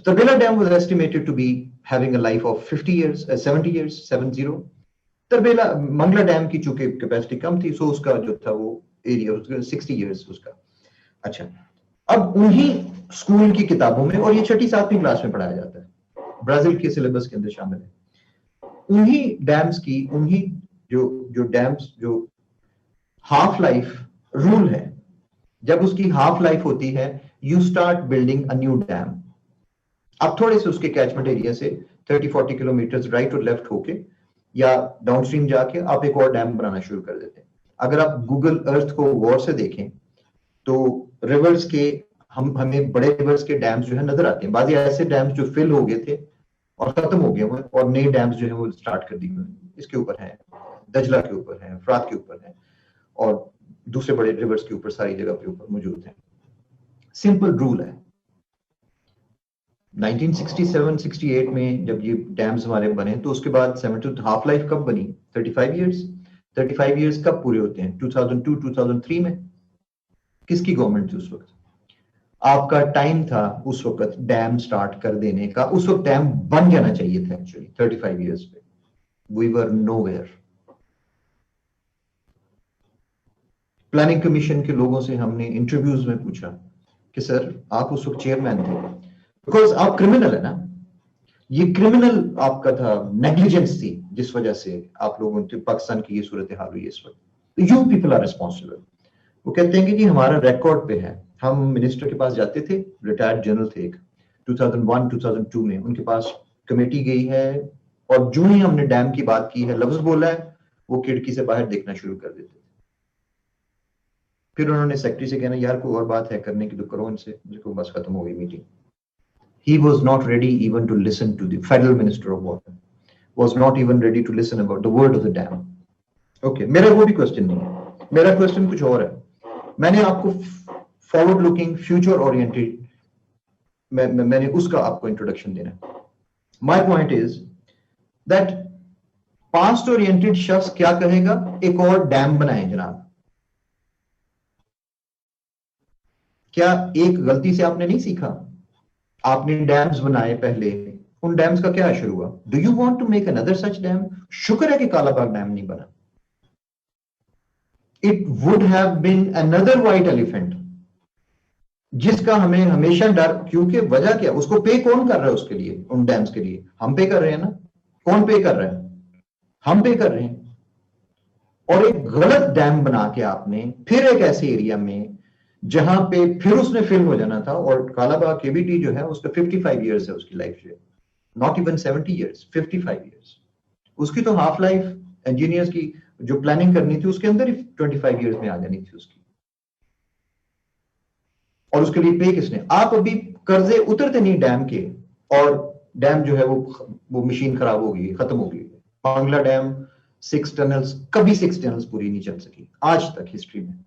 Tarbela Dam was estimated to be having a life of 50 years, 70 years, 70। Tarbela Mangla dam की चूंकि कैपेसिटी कम थी, सो उसका जो था वो एरिया उसका 60 इयर्स उसका। अच्छा, अब उन्हीं स्कूल की किताबों में, और ये 6ठी-7वीं क्लास में पढ़ाया जाता है, ब्राजील के सिलेबस के अंदर शामिल है, उन्हीं डैम्स की, उन्हीं जो जो डैम्स जो हाफ लाइफ रूल है, जब उसकी हाफ लाइफ होती है you start building a new dam. आप थोड़े से उसके कैचमेंट एरिया से 30-40 किलोमीटर राइट और लेफ्ट होके या डाउनस्ट्रीम जाके आप एक और डैम बनाना शुरू कर देते हैं। अगर आप गूगल अर्थ को गौर से देखें तो रिवर्स के हमें बड़े रिवर्स के डैम्स जो है नजर आते हैं, बाकी ऐसे डैम्स जो फिल हो गए थे और खत्म हो गए हुए, और नए डैम्स जो है वो स्टार्ट कर दिए हुए इसके ऊपर है, दजला के ऊपर है, फरात के ऊपर है, और दूसरे बड़े रिवर्स के ऊपर, सारी जगह के ऊपर मौजूद है। सिंपल रूल है। 1967-68 में जब ये डैम्स हमारे बने, तो उसके बाद 70 हाफ लाइफ कब बनी? 35 इयर्स। 35 इयर्स कब पूरे होते हैं? 2002-2003 में। किसकी गवर्नमेंट थी उस वक्त? आपका टाइम था उस वक्त डैम स्टार्ट कर देने का, उस वक्त डैम बन जाना चाहिए था एक्चुअली 35 इयर्स पे। We were nowhere. Planning commission के लोगों से हमने इंटरव्यूज में पूछा कि सर आप उस वक्त चेयरमैन थे, बिकॉज आप क्रिमिनल है ना, ये क्रिमिनल आपका था, नेग्लिजेंस थी जिस वजह से आप लोगों की पाकिस्तान की ये सूरत हाल हुई है इस वक्त। You people are responsible. वो कहते हैं कि जी हमारा रिकॉर्ड पे है, हम मिनिस्टर के पास जाते थे, रिटायर्ड जनरल थे एक, 2001-2002 में उनके पास कमेटी गई है, और जो ही हमने डैम की बात की है, लफ्ज बोला है, वो खिड़की से बाहर देखना शुरू कर देते थे। फिर उन्होंने सेक्रेटरी से कहना यार कोई और बात है करने की तो करो इनसे, मुझे बस खत्म हो गई meeting. He was not ready even to listen to the federal minister of water, was not even ready to listen about the word of the dam. Okay, मेरा वो भी क्वेश्चन नहीं है, मेरा क्वेश्चन कुछ और है। मैंने आपको फॉरवर्ड लुकिंग, फ्यूचर ओरिएंटेड, मैंने उसका आपको इंट्रोडक्शन देना है। My point is that past oriented शख्स क्या कहेगा? एक और डैम बनाए जनाब। क्या एक गलती से आपने नहीं सीखा? आपने डैम्स बनाए पहले, उन डैम्स का क्या असर हुआ? Do you want to make another such dam? शुक्र है कि कालाबाग डैम नहीं बना। It would have been another white elephant, जिसका हमें हमेशा डर, क्योंकि वजह क्या, उसको पे कौन कर रहा है उसके लिए, उन डैम्स के लिए? हम पे कर रहे हैं ना। कौन पे कर रहा है? हम पे कर रहे हैं। और एक गलत डैम बना के आपने फिर एक ऐसे एरिया में जहां पे फिर उसने फिल हो जाना था, और कालाबाग केबीटी जो है उसका 55 ईयर्स है उसकी लाइफ से, नॉट इवन 70 ईयर्स, 55 ईयर्स। उसकी तो हाफ लाइफ इंजीनियर्स की जो प्लानिंग करनी थी उसके अंदर ही 25 ईयर्स में आ जानी थी उसकी। और उसके लिए पे किसने? आप अभी कर्जे उतरते नहीं डैम के, और डैम जो है वो मशीन खराब हो गई, खत्म हो गई। बांग्ला डैम 6 टनल्स, कभी 6 टनल्स पूरी नहीं चल सकी आज तक हिस्ट्री में।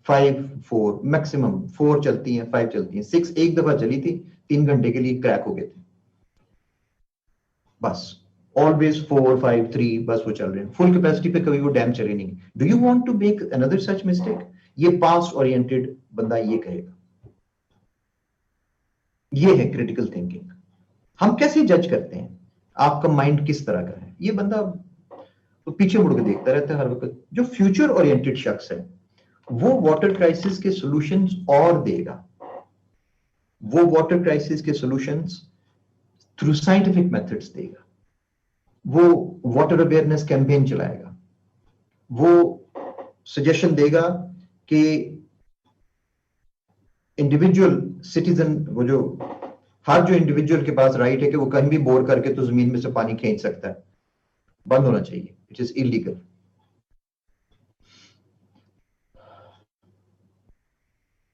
5 4 मैक्सिमम 4 चलती हैं, 5 चलती हैं, 6 एक दफा चली थी, 3 घंटे के लिए क्रैक हो गए थे बस। ऑलवेज 4 5 3 बस वो चल रहे हैं, फुल कैपेसिटी पे कभी वो डैम चले नहीं। Do you want to make another such mistake? ये पास्ट ओरिएंटेड बंदा ये कहेगा। ये है क्रिटिकल थिंकिंग। हम कैसे जज करते हैं आपका माइंड किस तरह का है? ये बंदा तो पीछे मुड़ के देखता रहता है हर वक्त। जो फ्यूचर ओरिएंटेड शख्स है वो वाटर क्राइसिस के सॉल्यूशंस और देगा। वो वाटर क्राइसिस के सॉल्यूशंस थ्रू साइंटिफिक मेथड्स देगा। वो वाटर अवेयरनेस कैंपेन चलाएगा। वो सजेशन देगा कि इंडिविजुअल सिटीजन, वो जो हर जो इंडिविजुअल के पास राइट है कि वो कहीं भी बोर करके तो जमीन में से पानी खींच सकता है, बंद होना चाहिए, इट इज इलीगल।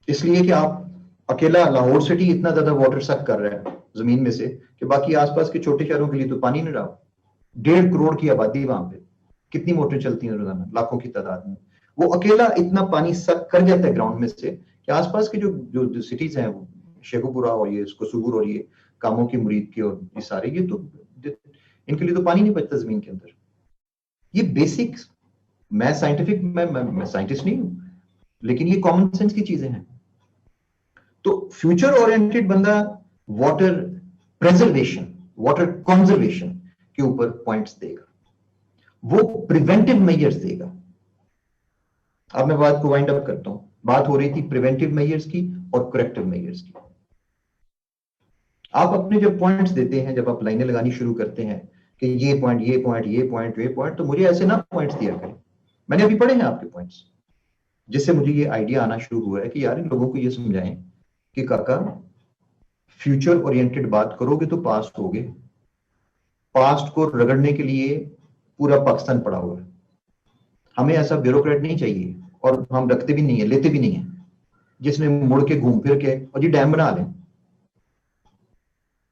इसलिए कि आप अकेला लाहौर सिटी इतना ज्यादा वाटर सक कर रहा है जमीन में से कि बाकी आसपास के छोटे शहरों के लिए तो पानी नहीं रहा। 1.5 करोड़ की आबादी वहां पे, कितनी मोटरें चलती हैं रोजाना, लाखों की तादाद में। वो अकेला इतना पानी सक कर जाता है ग्राउंड में से कि आसपास के जो जो सिटीज हैं, वो शेखुपुरा और ये कसुबुर और ये कामों की मुरीद के और ये सारे, ये तो इनके लिए तो पानी नहीं बचता जमीन के अंदर। ये बेसिक, मैं साइंटिफिक, मैं साइंटिस्ट नहीं हूं, लेकिन ये कॉमन सेंस की चीजें हैं। तो फ्यूचर ओरिएंटेड बंदा वाटर प्रेजर्वेशन, वाटर कंजर्वेशन के ऊपर पॉइंट्स देगा। वो प्रिवेंटिव मेजर्स देगा। अब मैं बात को वाइंड अप करता हूं। बात हो रही थी प्रिवेंटिव मेजर्स की और करेक्टिव मेजर्स की। आप अपने जब पॉइंट्स देते हैं, जब आप लाइनें लगानी शुरू करते हैं कि ये पॉइंट, ये पॉइंट, ये पॉइंट, ये पॉइंट, तो मुझे ऐसे ना पॉइंट्स दिया करें। मैंने अभी पढ़े हैं आपके पॉइंट्स, जिससे मुझे ये आइडिया आना शुरू हुआ है कि यार इन लोगों को ये समझाएं कि काका फ्यूचर ओरिएंटेड बात करोगे तो पास्ट होगे। पास्ट को रगड़ने के लिए पूरा पाकिस्तान पड़ा हुआ है। हमें ऐसा ब्यूरोक्रेट नहीं चाहिए, और हम रखते भी नहीं है, लेते भी नहीं है, जिसने मुड़ के घूम फिर के और जी डैम बना लें।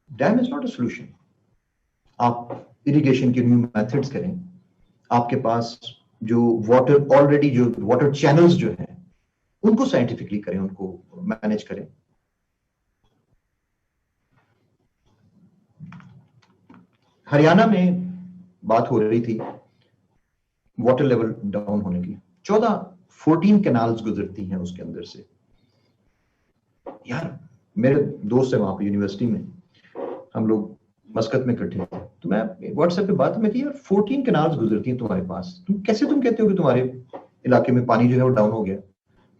Dam is not a solution. आप इरिगेशन के न्यू मेथड्स करें। आपके पास जो वाटर ऑलरेडी, जो वाटर चैनल्स जो हैं, उनको साइंटिफिकली करें, उनको मैनेज करें। हरियाणा में बात हो रही थी वाटर लेवल डाउन होने की। 14 कैनाल्स गुजरती हैं उसके अंदर से। यार मेरे दोस्त है वहां पे यूनिवर्सिटी में, हम लोग मस्कत में इकट्ठे थे, तो मैं व्हाट्सएप पे बात में कि यार 14 कैनाल्स गुजरती हैं तुम्हारे पास, तुम कैसे, तुम कहते हो कि तुम्हारे इलाके में पानी जो है वो डाउन हो गया,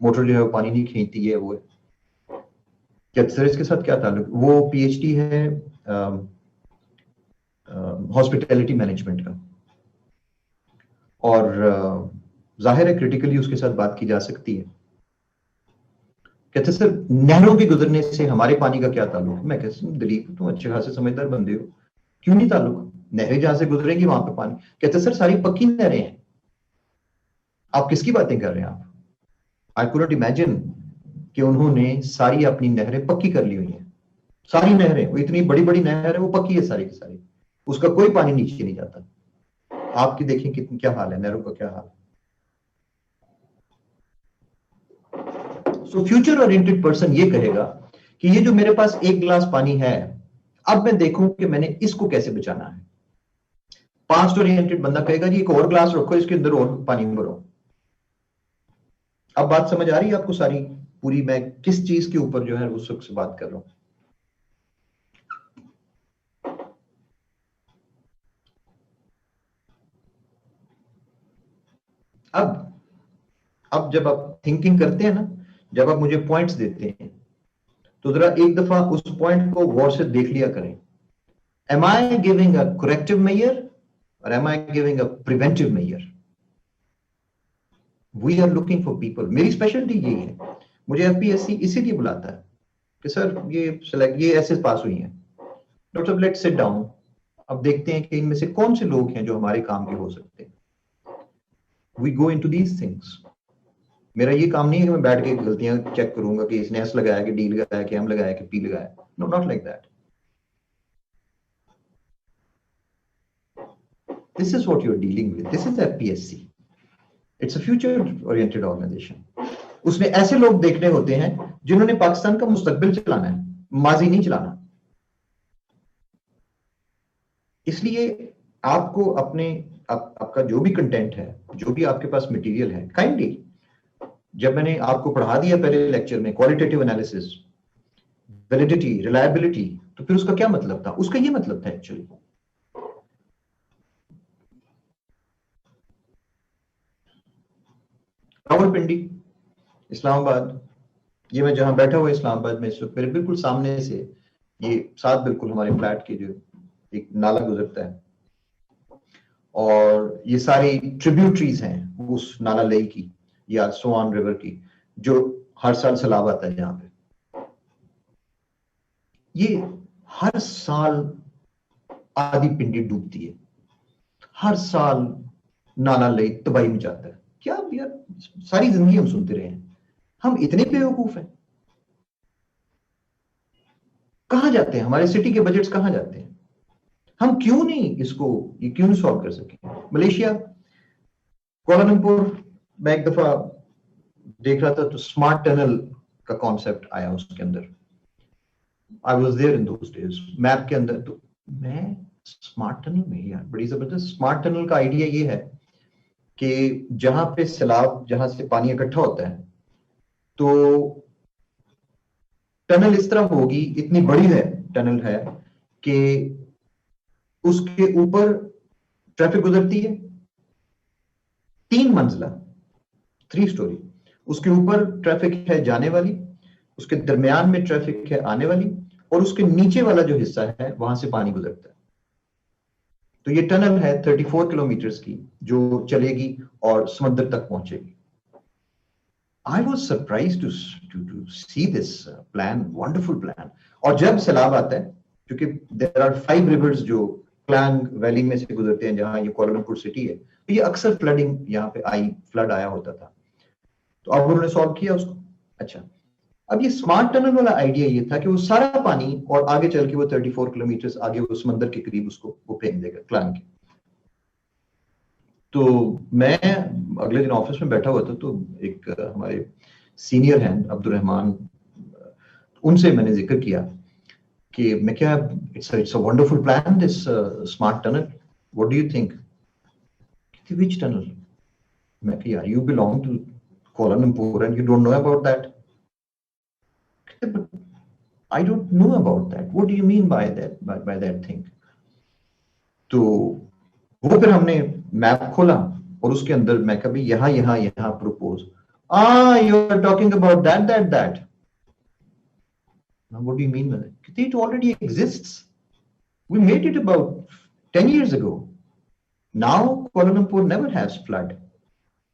मोटर जो है वो पानी नहीं खींचती है, वो है क्या सर? इसके साथ क्या ताल्लुक? वो पीएचडी है हॉस्पिटैलिटी मैनेजमेंट का, और जाहिर है क्रिटिकली उसके साथ बात की जा सकती है। कहते सर नहरों के गुजरने से हमारे पानी का क्या ताल्लुक? मैं कहता दिलीप तुम अच्छे खासे समझदार बंदे हो, क्यों नहीं ताल्लुक? नहरें जहां से गुजरेंगी वहां पे पानी। कहते सर सारी पक्की नहरें हैं। आप किसकी बातें कर रहे हैं आप? आई कुड नॉट इमेजिन कि उन्होंने सारी अपनी नहरें पक्की कर ली हुई हैं। सारी नहरें, वो इतनी बड़ी बड़ी नहर है, वो पक्की है सारी की सारी, उसका कोई पानी नीचे नहीं जाता। आपकी देखें कितनी, क्या हाल है नहरों का, क्या हाल है। सो फ्यूचर ओरिएंटेड पर्सन ये कहेगा कि ये जो मेरे पास एक गिलास पानी है, अब मैं देखूं कि मैंने इसको कैसे बचाना है। पास्ट ओरिएंटेड बंदा कहेगा जी एक और गिलास रखो, इसके अंदर और पानी भरो। अब बात समझ आ रही है आपको सारी पूरी मैं किस चीज के ऊपर जो है उस वक्त से बात कर रहा हूं। अब जब आप थिंकिंग करते हैं ना, जब आप मुझे पॉइंट्स देते हैं, तो जरा एक दफा उस पॉइंट को गौर से देख लिया करें। Am I giving a corrective measure और am I giving a preventive measure? We are looking for people. मेरी स्पेशलिटी यही है, मुझे एफपीएससी इसीलिए बुलाता है कि सर ये ऐसे पास हुई है, डॉक्टर साहब लेट्स सिट डाउन, अब देखते हैं कि इनमें से कौन से लोग हैं जो हमारे काम के हो सकते हैं। We go into these things. मेरा ये काम नहीं है कि मैं बैठ के गलतियां चेक करूंगा कि इसने एस लगाया कि डी लगाया कि एम लगाया कि पी लगाया। No, not like that. This is what you are dealing with. This is FPSC. It's a future oriented organisation. उसने ऐसे लोग देखने होते हैं जिन्होंने पाकिस्तान का मुस्तकबिल चलाना है, माजी नहीं चलाना। इसलिए आपको अपने आपका जो भी कंटेंट है, जो भी आपके पास मटेरियल है, काइंडली, जब मैंने आपको पढ़ा दिया पहले लेक्चर में क्वालिटेटिव एनालिसिस, वैलिडिटी, रिलायबिलिटी, तो फिर उसका क्या मतलब था? उसका ये मतलब था एक्चुअली रावलपिंडी, इस्लामाबाद, ये मैं जहां बैठा हुआ इस्लामाबाद में इस वक्त, मेरे बिल्कुल सामने से ये साथ बिल्कुल हमारे फ्लैट के जो एक नाला गुजरता है, और ये सारी ट्रिब्यूटरीज हैं उस नाला लेई की या सोआन रिवर की, जो हर साल सैलाब आता है यहाँ पे। ये हर साल आधी पिंडी डूबती है, हर साल नाला लेई तबाही में जाता है। क्या यार, सारी जिंदगी हम सुनते रहे हैं, हम इतने बेवकूफ हैं। कहां जाते हैं हमारे सिटी के बजट्स, कहां जाते हैं? हम क्यों नहीं इसको, ये क्यों नहीं सॉल्व कर सके? मलेशिया, कोलालमपुर, मैं एक दफा देख रहा था तो स्मार्ट टनल का कॉन्सेप्ट आया उसके अंदर। I was there in those days. Map के अंदर तो मैं स्मार्ट टनल में, यार बड़ी जबरदस्त। स्मार्ट टनल का आइडिया ये है कि जहां पे सैलाब, जहां से पानी इकट्ठा होता है, तो टनल इस तरह होगी, इतनी बड़ी है टनल है कि उसके ऊपर ट्रैफिक गुजरती है, 3 मंजिला, 3 स्टोरी। उसके ऊपर ट्रैफिक है जाने वाली, उसके दरमियान में ट्रैफिक है आने वाली, और उसके नीचे वाला जो हिस्सा है वहां से पानी गुजरता है। तो ये टनल है 34 किलोमीटर की, जो चलेगी और समुद्र तक पहुंचेगी। I was surprised to see this plan, wonderful plan. और जब सैलाब आता है, क्योंकि there are 5 rivers जो क्लांग वैली में से गुजरते हैं, जहां ये कोलालमपुर सिटी है, तो ये अक्सर फ्लडिंग यहाँ पे आई, फ्लड आया होता था। तो अब उन्होंने सॉल्व किया उसको। अच्छा, अब ये स्मार्ट टनल वाला आइडिया ये था कि वो सारा पानी और आगे चल के वो 34 किलोमीटर आगे वो समंदर के करीब उसको वो फेंक देगा क्लांग के। तो मैं अगले दिन ऑफिस में बैठा हुआ था, तो एक हमारे सीनियर हैं अब्दुल रहमान, उनसे मैंने जिक्र किया कि मैं क्या, it's a wonderful plan this smart tunnel, what do you think? Which tunnel? मैं कि यार, you belong to Kuala Lumpur and you don't know about that? I don't know about that. What do you mean by that, by that thing? तो वो फिर हमने map खोला और उसके अंदर मैं कभी यहाँ यहाँ यहाँ propose, you are talking about that. Now what do you mean by that? It already exists. We made it about 10 years ago. Now Kuala Lumpur never has flood.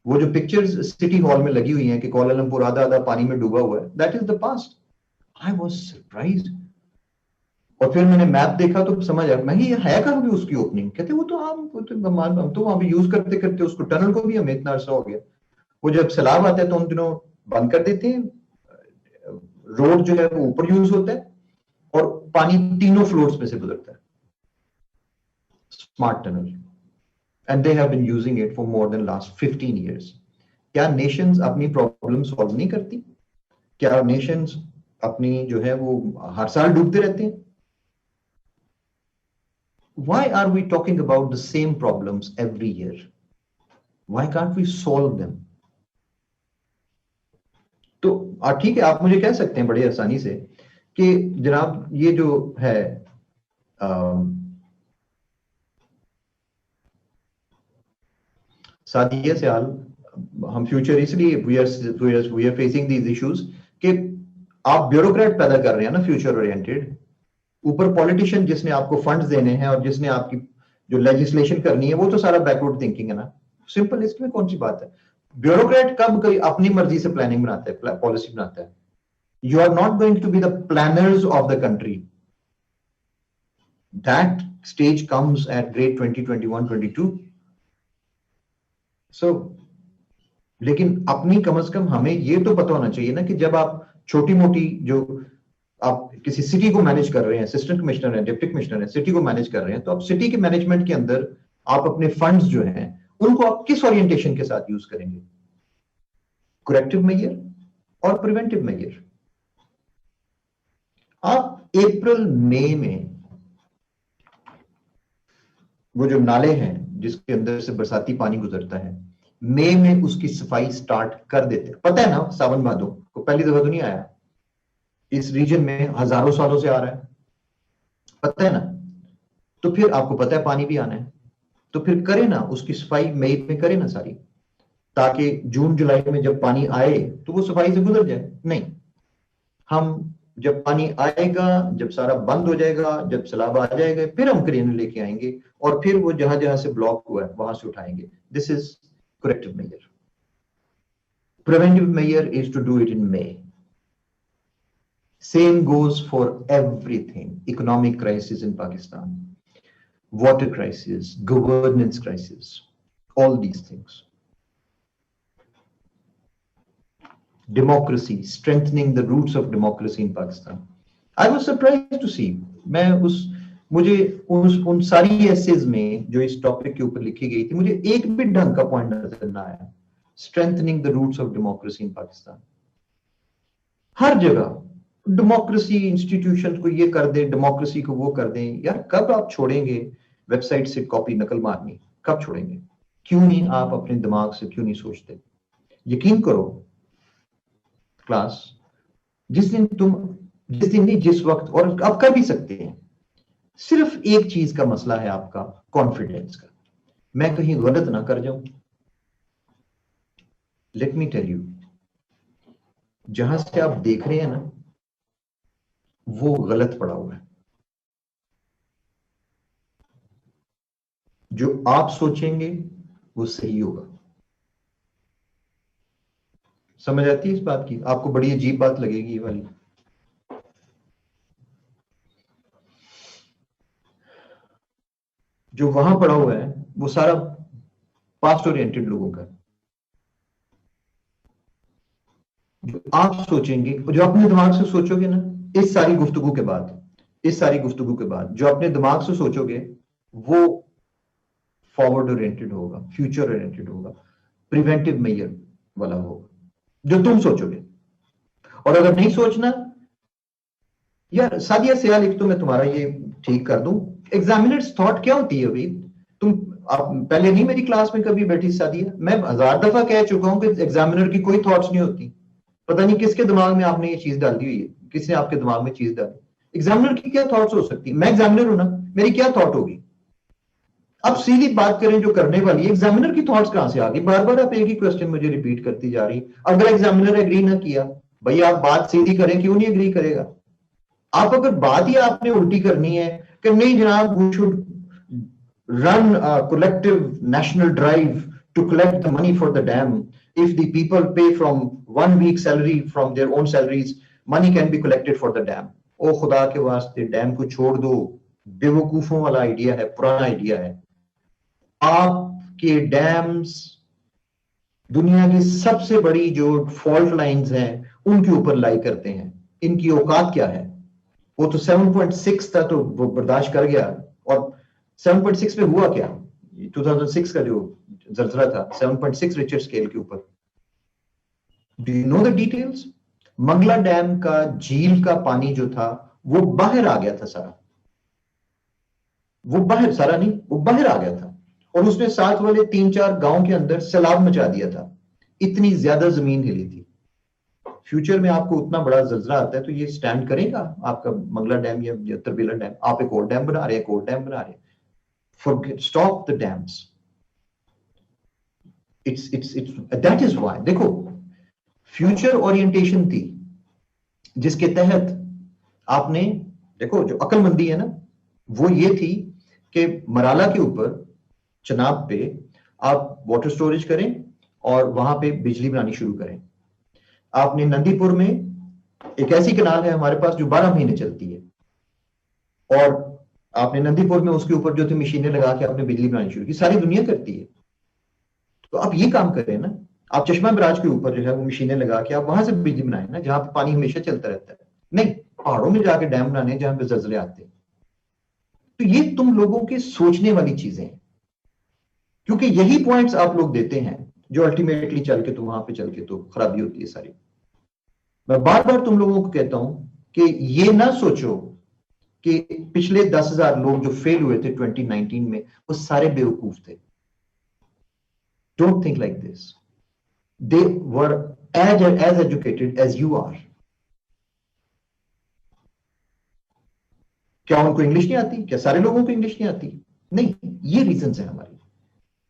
वो जो पिक्चर्स सिटी हॉल में लगी हुई हैं कि कुआला Lumpur आधा आधा पानी में डूबा हुआ है, that is the past. I was surprised. और फिर मैंने मैप देखा तो समझ आया, मैं ये है कहाँ भी उसकी ओपनिंग? कहते वो तो हम तो वहां पे यूज करते करते उसको, टनल को भी हमें इतना अरसा हो गया। वो जब सैलाब आता है तो उन दिनों बंद कर देते हैं, रोड जो है वो ऊपर यूज होता है और पानी तीनों फ्लोर्स में से गुजरता है। Smart tunnel, and they have been using it for more than last 15 years. क्या nations अपनी प्रॉब्लम सॉल्व नहीं करती? क्या nations अपनी जो है वो हर साल डूबते रहते हैं? Why are we talking about the same problems every year? Why can't we solve them? तो ठीक है, आप मुझे कह सकते हैं बड़ी आसानी से कि जनाब ये जो है सादिया से हाल, हम फ्यूचर इसलिए we are facing these issues कि आप ब्यूरोक्रेट पैदा कर रहे हैं ना फ्यूचर ओरिएंटेड, ऊपर पॉलिटिशियन जिसने आपको फंड्स देने हैं और जिसने आपकी जो लेजिस्लेशन करनी है वो तो सारा बैकवर्ड थिंकिंग है ना। सिंपल, इसमें कौन सी बात है। ब्यूरोक्रेट कब कोई अपनी मर्जी से प्लानिंग बनाता है, पॉलिसी बनाता है। You are not going to be the planners of the country. That stage comes at grade 2021-22। So लेकिन अपनी कम से कम हमें ये तो पता होना चाहिए ना कि जब आप छोटी मोटी जो आप किसी सिटी को मैनेज कर रहे हैं, असिस्टेंट कमिश्नर है, डिप्टी कमिश्नर है, सिटी को मैनेज कर रहे हैं, तो आप सिटी के मैनेजमेंट के अंदर आप अपने फंड्स जो हैं उनको आप किस ओरिएंटेशन के साथ यूज करेंगे, करेक्टिव मेजर और प्रिवेंटिव मेजर। आप अप्रैल मई में वो जो नाले हैं जिसके अंदर से बरसाती पानी गुजरता है, मई में उसकी सफाई स्टार्ट कर देते हैं। पता है ना, सावन भादो को पहली दफा तो नहीं आया, इस रीजन में हजारों सालों से आ रहा है, पता है ना। तो फिर आपको पता है पानी भी आना है, तो फिर करें ना उसकी सफाई मई में करें ना सारी, ताकि जून जुलाई में जब पानी आए तो वो सफाई से गुजर जाए। नहीं, हम जब पानी आएगा, जब सारा बंद हो जाएगा, जब सैलाब आ जाएगा, फिर हम क्रेन लेके आएंगे और फिर वो जहां जहां से ब्लॉक हुआ है वहां से उठाएंगे। This is corrective measure. Preventive measure is to do it in May. Same goes for everything. Economic crisis in Pakistan, water crisis, governance crisis, all these things. Democracy, strengthening the roots of democracy in Pakistan. I was surprised to see, मुझे उन सारी essays में जो इस topic के ऊपर लिखी गई थी, मुझे एक भी ढंग का पॉइंट नजर ना आया। Strengthening the roots of democracy in Pakistan. हर जगह डेमोक्रेसी इंस्टीट्यूशन को ये कर दें, डेमोक्रेसी को वो कर दें। यार कब आप छोड़ेंगे वेबसाइट से कॉपी नकल मारनी, कब छोड़ेंगे? क्यों नहीं आप अपने दिमाग से क्यों नहीं सोचते? यकीन करो क्लास, जिस दिन नहीं, जिस वक्त, और आप कर भी सकते हैं, सिर्फ एक चीज का मसला है आपका, कॉन्फिडेंस का। मैं कहीं गलत ना कर जाऊं। लेट मी टेल यू, जहां से आप देख रहे हैं ना वो गलत पड़ा हुआ है। जो आप सोचेंगे वो सही होगा। समझ आती है इस बात की? आपको बड़ी अजीब बात लगेगी ये वाली। जो वहां पड़ा हुआ है वो सारा पास्ट ओरिएंटेड लोगों का। जो आप सोचेंगे, जो अपने दिमाग से सोचोगे ना, इस सारी गुफ्तगू के बाद जो अपने दिमाग से सोचोगे वो फॉरवर्ड ओरिएंटेड होगा, फ्यूचर ओरिएंटेड होगा, प्रिवेंटिव मेजर वाला होगा जो तुम सोचोगे। और अगर नहीं सोचना, यार सादिया सयाल, एक तो मैं तुम्हारा ये ठीक कर दूं, एग्जामिनर्स थॉट क्या होती है अभी? आप पहले नहीं मेरी क्लास में कभी बैठी सादिया? मैं 1000 दफा कह चुका हूं कि एग्जामिनर की कोई थॉट्स नहीं होती। पता नहीं किसके दिमाग में आपने ये चीज डाल दी हुई है, किसने आपके दिमाग में चीज डाली। एग्जामिनर की क्या थॉट्स हो सकती है? मैं एग्जामिनर हूं ना, मेरी क्या थॉट होगी? अब सीधी बात करें जो करने वाली है, एग्जामिनर की थॉट्स कहां से आ गई? बार बार आप एक ही क्वेश्चन मुझे रिपीट करती जा रही। अगर एग्जामिनर एग्री ना किया, भैया आप बात सीधी करें, क्यों नहीं एग्री करेगा? आप अगर बात ही आपने उल्टी करनी है कि नहीं जनाब, we should run a collective national drive to collect the money for the dam. If the people pay from 1 week salary from their own salaries, money can be collected for the dam. ओ खुदा के वास्ते dam को छोड़ दो, बेवकूफों वाला idea है, पुराना idea है। आपके डैम्स दुनिया की सबसे बड़ी जो फॉल्ट लाइंस हैं उनके ऊपर लाई करते हैं। इनकी औकात क्या है? वो तो 7.6 था तो वो बर्दाश्त कर गया, और 7.6 पे हुआ क्या? 2006 का जो जलजला था 7.6 रिक्टर स्केल के ऊपर। Do you know the details? Mangla dam का झील का पानी जो था वो बाहर आ गया था सारा, वो बाहर सारा नहीं, वो बाहर आ गया था, और उसने साथ वाले 3-4 गांव के अंदर सैलाब मचा दिया था। इतनी ज्यादा जमीन हिली थी। फ्यूचर में आपको उतना बड़ा जल्जला आता है तो ये स्टैंड करेगा आपका मंगला डैम या तरबेला डैम? आप एक और डैम बना रहे हैं, एक और डैम बना रहे हैं। Forget, stop the dams. It's that is why देखो फ्यूचर ओरिएंटेशन थी जिसके तहत आपने, देखो जो अक्लमंदी है ना वो ये थी कि मराला के ऊपर, चनाब पे आप वाटर स्टोरेज करें और वहां पे बिजली बनानी शुरू करें। आपने नंदीपुर में एक ऐसी कनाल है हमारे पास जो 12 महीने चलती है, और आपने नंदीपुर में उसके ऊपर जो थी मशीनें लगा के आपने बिजली बनानी शुरू की। सारी दुनिया करती है, तो आप ये काम करें ना। आप चश्मा बराज के ऊपर जो है वो मशीनें लगा के आप वहां से बिजली बनाए ना, जहां पे पानी हमेशा चलता रहता है। नहीं पहाड़ों में जाके डैम बनाने जहां पे जलजले आते हैं। तो ये तुम लोगों के सोचने वाली चीजें हैं, क्योंकि यही पॉइंट्स आप लोग देते हैं जो अल्टीमेटली चल के तो वहां पे चल के तो खराबी होती है सारी। मैं बार बार तुम लोगों को कहता हूं कि ये ना सोचो कि पिछले 10,000 लोग जो फेल हुए थे 2019 में वो सारे बेवकूफ थे। Don't think like this. They were as educated as you are. क्या उनको इंग्लिश नहीं आती? क्या सारे लोगों को इंग्लिश नहीं आती? नहीं, ये रीजन है हमारे।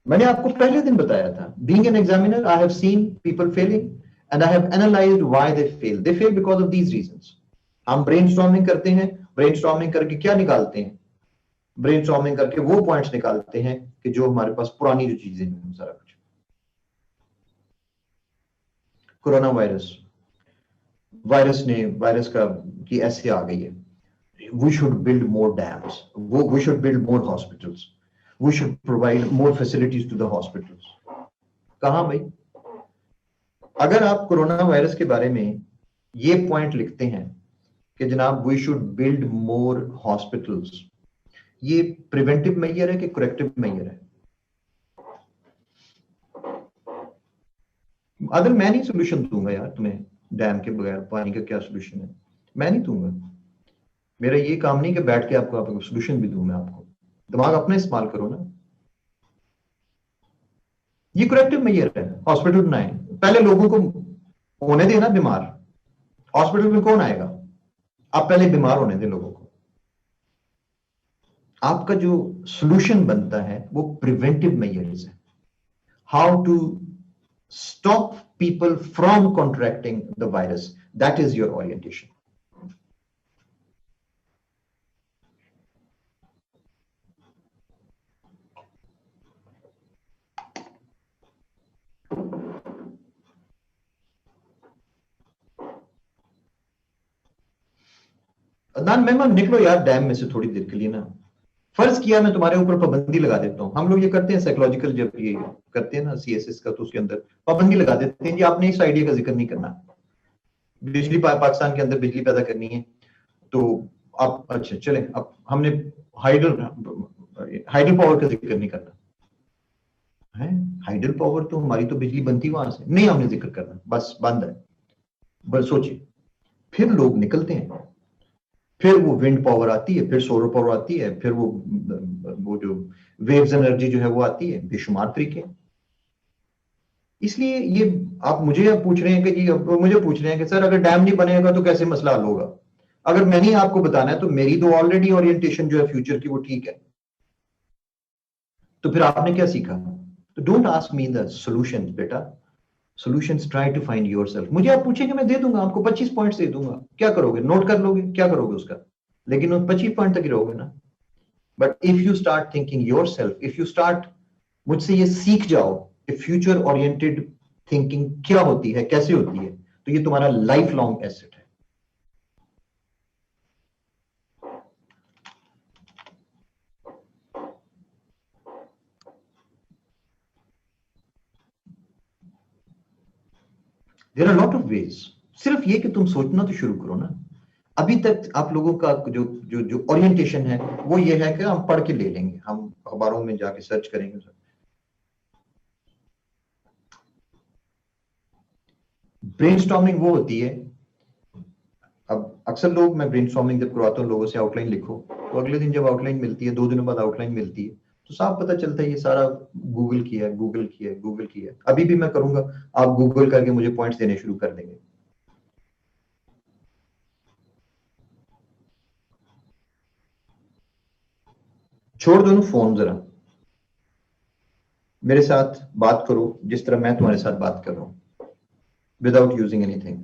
मैंने आपको पहले दिन बताया था, being an examiner I have seen people failing and I have analysed why they fail. They fail because of these reasons. हम ब्रेनस्टॉर्मिंग करते हैं, ब्रेनस्टॉर्मिंग करके क्या निकालते हैं? ब्रेनस्टॉर्मिंग करके वो पॉइंट्स निकालते हैं कि जो हमारे पास पुरानी जो चीजें हैं सारा कुछ। कोरोना वायरस का की ऐसे आ गई है, we should build more dams, we should build more hospitals, we should provide more facilities to the hospitals। कहां भाई? अगर आप कोरोना वायरस के बारे में ये पॉइंट लिखते हैं कि जनाब we should build more hospitals, ये प्रिवेंटिव मेजर है कि करेक्टिव मेजर है? अगर मैं नहीं सोल्यूशन दूंगा यार तुम्हें, डैम के बगैर पानी का क्या सोल्यूशन है? मैं नहीं दूंगा। मेरा ये काम नहीं कि बैठ के आपको सोल्यूशन भी दूं मैं आपको। दिमाग अपना इस्तेमाल करो ना। ये करेक्टिव मेजर है। हॉस्पिटल बनाए, पहले लोगों को होने देना बीमार। हॉस्पिटल में कौन आएगा? आप पहले बीमार होने दें लोगों को। आपका जो सोल्यूशन बनता है वो प्रिवेंटिव मेजर्स है। How to stop people from contracting the virus, that is your orientation। Adnan मेहमान निकलो यार डैम में से थोड़ी देर के लिए ना। फर्ज किया मैं तुम्हारे ऊपर पाबंदी लगा देता हूं। हम लोग ये करते हैं साइकोलॉजिकल, जब ये करते हैं ना सीएसएस का, तो उसके अंदर पाबंदी लगा देते हैं कि आपने इस आइडिया का जिक्र नहीं करना। बिजली पाकिस्तान के अंदर बिजली पैदा करनी है तो आप, अच्छा चले, अब हमने हाइडल पावर का जिक्र नहीं करना है। हाइडल पावर तो हमारी तो बिजली बनती वहां से, नहीं हमने जिक्र करना, बस बंद है। बस सोचिए, फिर लोग निकलते हैं, फिर वो विंड पावर आती है, फिर सोलर पावर आती है, फिर वो जो वेव्स एनर्जी जो है वो आती है, बेशुमार तरीके। इसलिए ये आप मुझे पूछ रहे हैं कि जी, मुझे पूछ रहे हैं कि सर अगर डैम नहीं बनेगा तो कैसे मसला हल होगा? अगर मैंने ही आपको बताना है तो मेरी तो ऑलरेडी ओरिएंटेशन जो है फ्यूचर की वो ठीक है, तो फिर आपने क्या सीखा? तो don't ask me the solutions बेटा, solutions try to find yourself. मुझे आप पूछेंगे मैं दे दूंगा आपको, 25 पॉइंट्स दे दूंगा। क्या करोगे? नोट कर लोगे? क्या करोगे उसका? लेकिन उन 25 पॉइंट तक ही रहोगे ना। But if you start thinking yourself, if you start, मुझसे ये सीख जाओ कि फ्यूचर ओरिएंटेड थिंकिंग क्या होती है, कैसे होती है, तो ये तुम्हारा लाइफ लॉन्ग एसेट है। There are lot of ways. सिर्फ ये कि तुम सोचना तो शुरू करो ना। अभी तक आप लोगों का जो जो जो ओरिएंटेशन है वो ये है कि हम पढ़ के ले लेंगे, हम अखबारों में जाके सर्च करेंगे। ब्रेनस्टॉर्मिंग वो होती है, अब अक्सर लोग, मैं ब्रेनस्टॉर्मिंग जब करवाता हूँ लोगों से, आउटलाइन लिखो, तो अगले दिन जब आउटलाइन मिलती है, 2 दिनों बाद आउटलाइन मिलती है, तो साफ पता चलता है ये सारा गूगल किया है, गूगल किया है, गूगल किया है। अभी भी मैं करूंगा, आप गूगल करके मुझे पॉइंट्स देने शुरू कर देंगे। छोड़ दो ना फोन, जरा मेरे साथ बात करो जिस तरह मैं तुम्हारे साथ बात कर रहा हूं, विदाउट यूजिंग एनीथिंग।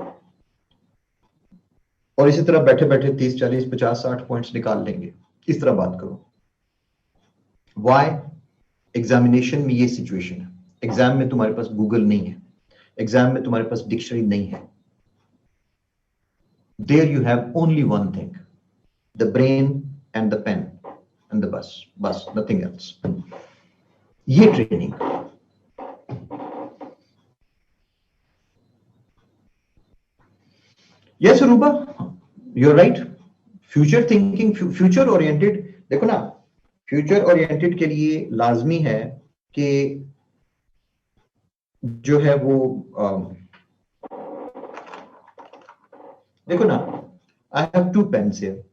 और इसी तरह बैठे बैठे 30 40 50 60 पॉइंट्स निकाल लेंगे। इस तरह बात करो। वाई? एग्जामिनेशन में ये सिचुएशन है। एग्जाम में तुम्हारे पास गूगल नहीं है, एग्जाम में तुम्हारे पास डिक्शनरी नहीं है। There you have only one thing, the brain and the pen and the बस, बस नथिंग एल्स। ये training. Yes Ruba, you are right. Future thinking, future oriented, देखो ना, फ्यूचर ओरिएंटेड के लिए लाजमी है कि जो है वो देखो ना, आई हैव 2 पेन्स हियर,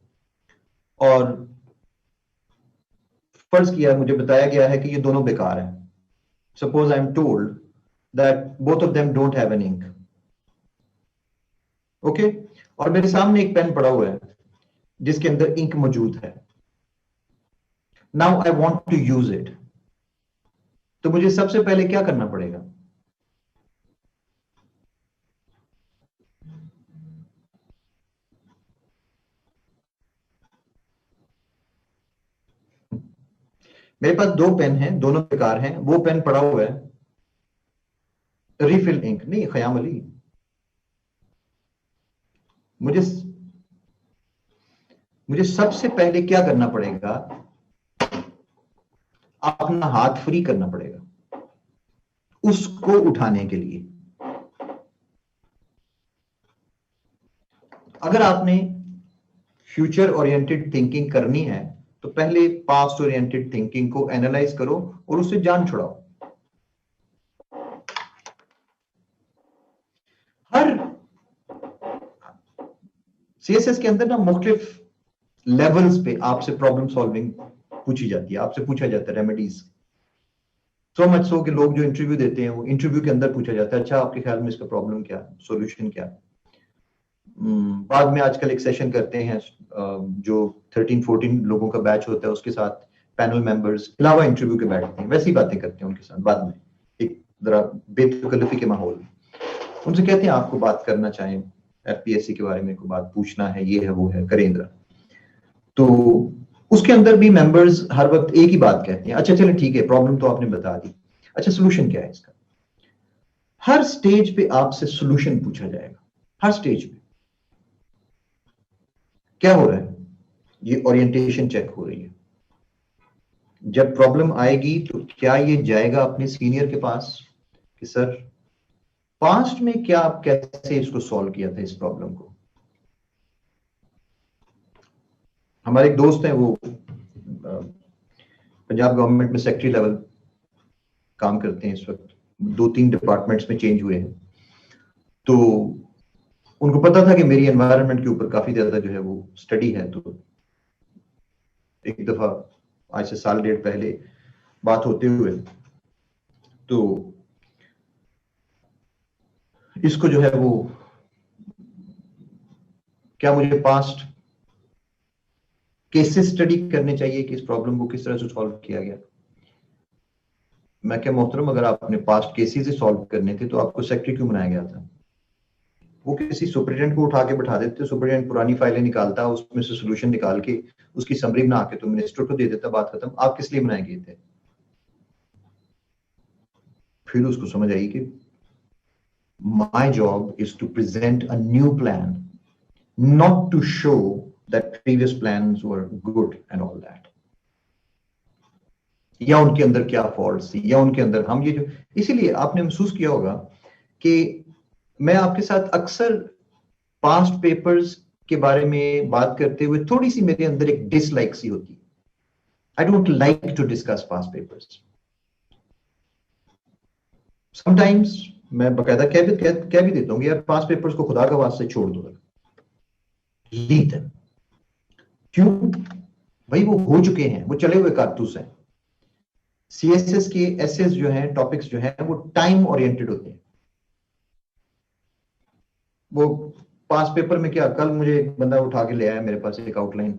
और फर्ज किया, मुझे बताया गया है कि ये दोनों बेकार हैं। Suppose I am told that both of them don't have an ink, okay, और मेरे सामने एक पेन पड़ा हुआ है जिसके अंदर इंक मौजूद है। Now I want to use it, तो मुझे सबसे पहले क्या करना पड़ेगा? मेरे पास 2 पेन हैं, दोनों बेकार हैं। वो पेन पड़ा हुआ है, रिफिल इंक नहीं, खयाम अली। मुझे मुझे सबसे पहले क्या करना पड़ेगा? अपना हाथ फ्री करना पड़ेगा उसको उठाने के लिए। अगर आपने फ्यूचर ओरिएंटेड थिंकिंग करनी है तो पहले पास्ट ओरिएंटेड थिंकिंग को एनालाइज करो और उससे जान छुड़ाओ। हर सीएसएस के अंदर ना मुख्तलिफ लेवल्स पे आपसे प्रॉब्लम सॉल्विंग पूछी जाती है, आपसे पूछा जाता है रेमेडीज। सो मच सो कि लोग जो इंटरव्यू देते हैं वो इंटरव्यू के अंदर पूछा जाता है, अच्छा आपके ख्याल में इसका प्रॉब्लम क्या, सॉल्यूशन क्या। बाद में आजकल एक सेशन करते हैं जो 13-14 लोगों का बैच होता है, उसके साथ पैनल मेंबर्स अलावा इंटरव्यू के बैठते हैं, वैसी बातें करते हैं उनके साथ बाद में, एक जरा बेतकल्लुफी के माहौल में। उनसे कहते हैं आपको बात करना चाहें एफपीएससी के बारे में, कोई बात पूछना है, ये है वो है, करें जरा। तो उसके अंदर भी मेंबर्स हर वक्त एक ही बात कहते हैं, अच्छा चलो ठीक है, प्रॉब्लम तो आपने बता दी, अच्छा सोल्यूशन क्या है इसका? हर स्टेज पे आपसे सोल्यूशन पूछा जाएगा, हर स्टेज पे। क्या हो रहा है? ये ओरिएंटेशन चेक हो रही है। जब प्रॉब्लम आएगी तो क्या ये जाएगा अपने सीनियर के पास कि सर पास्ट में क्या आप कैसे इसको सॉल्व किया था इस प्रॉब्लम को? हमारे एक दोस्त हैं, वो पंजाब गवर्नमेंट में सेक्रेटरी लेवल काम करते हैं इस वक्त, 2-3 डिपार्टमेंट्स में चेंज हुए हैं। तो उनको पता था कि मेरी एनवायरनमेंट के ऊपर काफी ज्यादा जो है वो स्टडी है। तो एक दफा आज से साल डेढ़ पहले बात होते हुए तो इसको जो है वो, क्या मुझे पास्ट केसेस स्टडी करने चाहिए कि इस प्रॉब्लम को किस तरह से सॉल्व किया गया? मैं क्या मोहतरम, अगर आपने पास्ट केसेस ही सॉल्व करने थे तो आपको सेक्रेटरी क्यों बनाया गया था? वो किसी सुपरिटेंडेंट को उठा के बैठा देते, सुपरिटेंडेंट पुरानी फाइलें निकालता, उसमें से सोल्यूशन निकाल के उसकी समरी बना के तो मिनिस्टर को दे देता, बात खत्म। आप किस लिए बनाए गए थे? फिर उसको समझ आई कि my job is to present a new plan, not to show that previous plans were good and all that, या उनके अंदर क्या फॉल्ट्स थी, या उनके अंदर हम ये जो, इसीलिए आपने महसूस किया होगा कि मैं आपके साथ अक्सर पास्ट पेपर्स के बारे में बात करते हुए थोड़ी सी मेरे अंदर एक डिसलाइक सी होती है। I don't like to discuss past papers. Sometimes मैं बकायदा कह भी देता हूँ यार पास्ट पेपर्स को खुदा का वास्ते छोड़ दो, लीव देम। क्यों भाई? वो हो चुके हैं, वो चले हुए कारतूस हैं। सीएसएस के एसेस जो हैं, टॉपिक्स जो हैं, वो टाइम ओरिएंटेड होते हैं। वो पास पेपर में क्या, कल मुझे एक बंदा उठा के ले आया मेरे पास एक outline,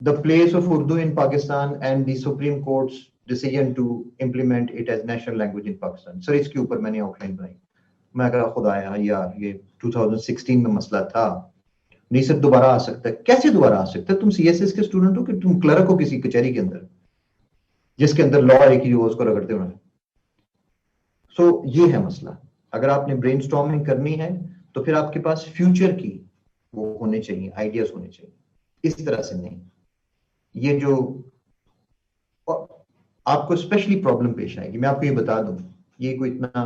the place of Urdu in Pakistan and the Supreme Court's decision to implement it as national language in Pakistan. Sir इसके ऊपर मैंने आउटलाइन बनाई. मैं कहा खुदाया यार ये 2016 में मसला था, नहीं सर दोबारा आ सकता है. कैसे दोबारा आ सकता है? तुम सीएसएस के स्टूडेंट हो कि तुम क्लर्क हो किसी कचहरी के अंदर जिसके अंदर लॉ एक ही उसको रगड़ते हुए. सो ये है मसला. अगर आपने ब्रेनस्टॉर्मिंग करनी है तो फिर आपके पास फ्यूचर की वो होने चाहिए, आइडियाज होने चाहिए, इस तरह से नहीं. ये जो आपको स्पेशली प्रॉब्लम पेश आएगी, मैं आपको ये बता दूं, ये कोई इतना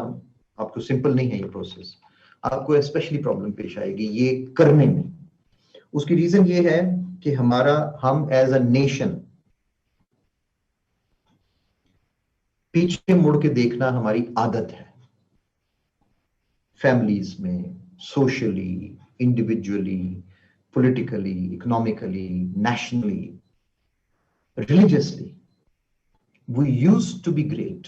आपको सिंपल नहीं है ये प्रोसेस. आपको स्पेशली प्रॉब्लम पेश आएगी ये करने में. उसकी रीजन ये है कि हम एज अ नेशन पीछे मुड़ के देखना हमारी आदत है. फैमिलीज में, socially, individually, politically, economically, nationally, religiously. We used to be great.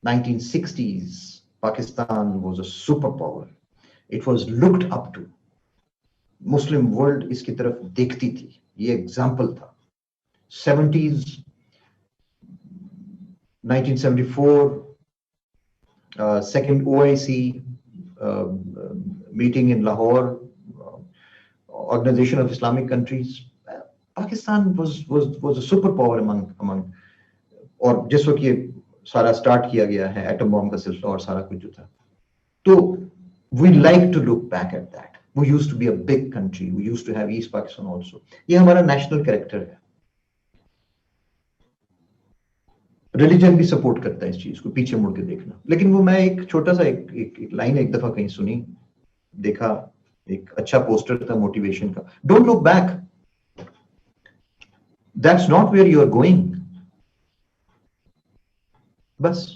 1960s, Pakistan was a superpower. It was looked up to. Muslim world इसकी तरफ देखती थी. ये एग्जाम्पल था. 70s, 1974, second OIC meeting in Lahore, Organization of Islamic Countries. Pakistan was a superpower among और जिस वक्त ये सारा स्टार्ट किया गया है एटम बॉम्ब का सिलसिला और सारा कुछ जो था, तो we like to look back at that. We used to be a big country, we used to have east Pakistan also. ये हमारा नेशनल कैरेक्टर है. रिलीजन भी सपोर्ट करता है इस चीज को, पीछे मुड़ के देखना. लेकिन वो मैं एक छोटा सा एक लाइन एक दफा कहीं सुनी, देखा, एक अच्छा पोस्टर था मोटिवेशन का. Don't look back, that's not where you are going. बस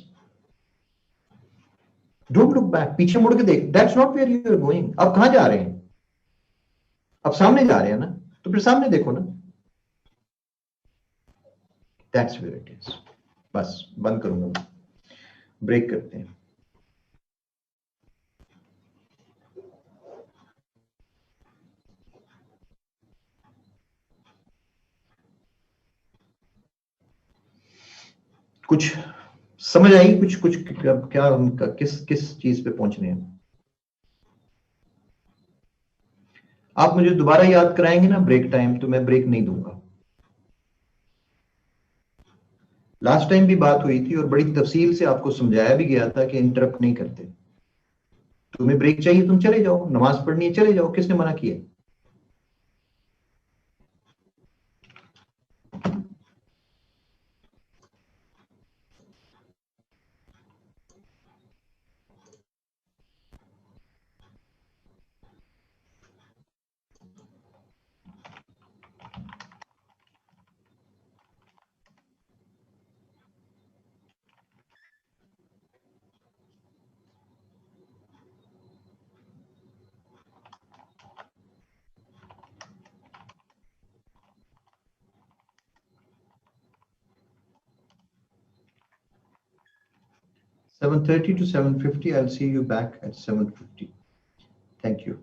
डोंट लुक बैक, पीछे मुड़ के देख. That's not where you are going. अब कहां जा रहे हैं? अब सामने जा रहे हैं ना, तो फिर सामने देखो ना. That's where it is. बस बंद करूंगा, ब्रेक करते हैं. कुछ समझ आई? कुछ क्या हम किस चीज पे पहुंचने हैं? आप मुझे दोबारा याद कराएंगे ना ब्रेक टाइम, तो मैं ब्रेक नहीं दूंगा. लास्ट टाइम भी बात हुई थी और बड़ी तफसील से आपको समझाया भी गया था कि इंटरप्ट नहीं करते. तुम्हें ब्रेक चाहिए तुम चले जाओ, नमाज पढ़नी है चले जाओ, किसने मना किया? $7:30 to 7:50. I'll see you back at 7:50. Thank you.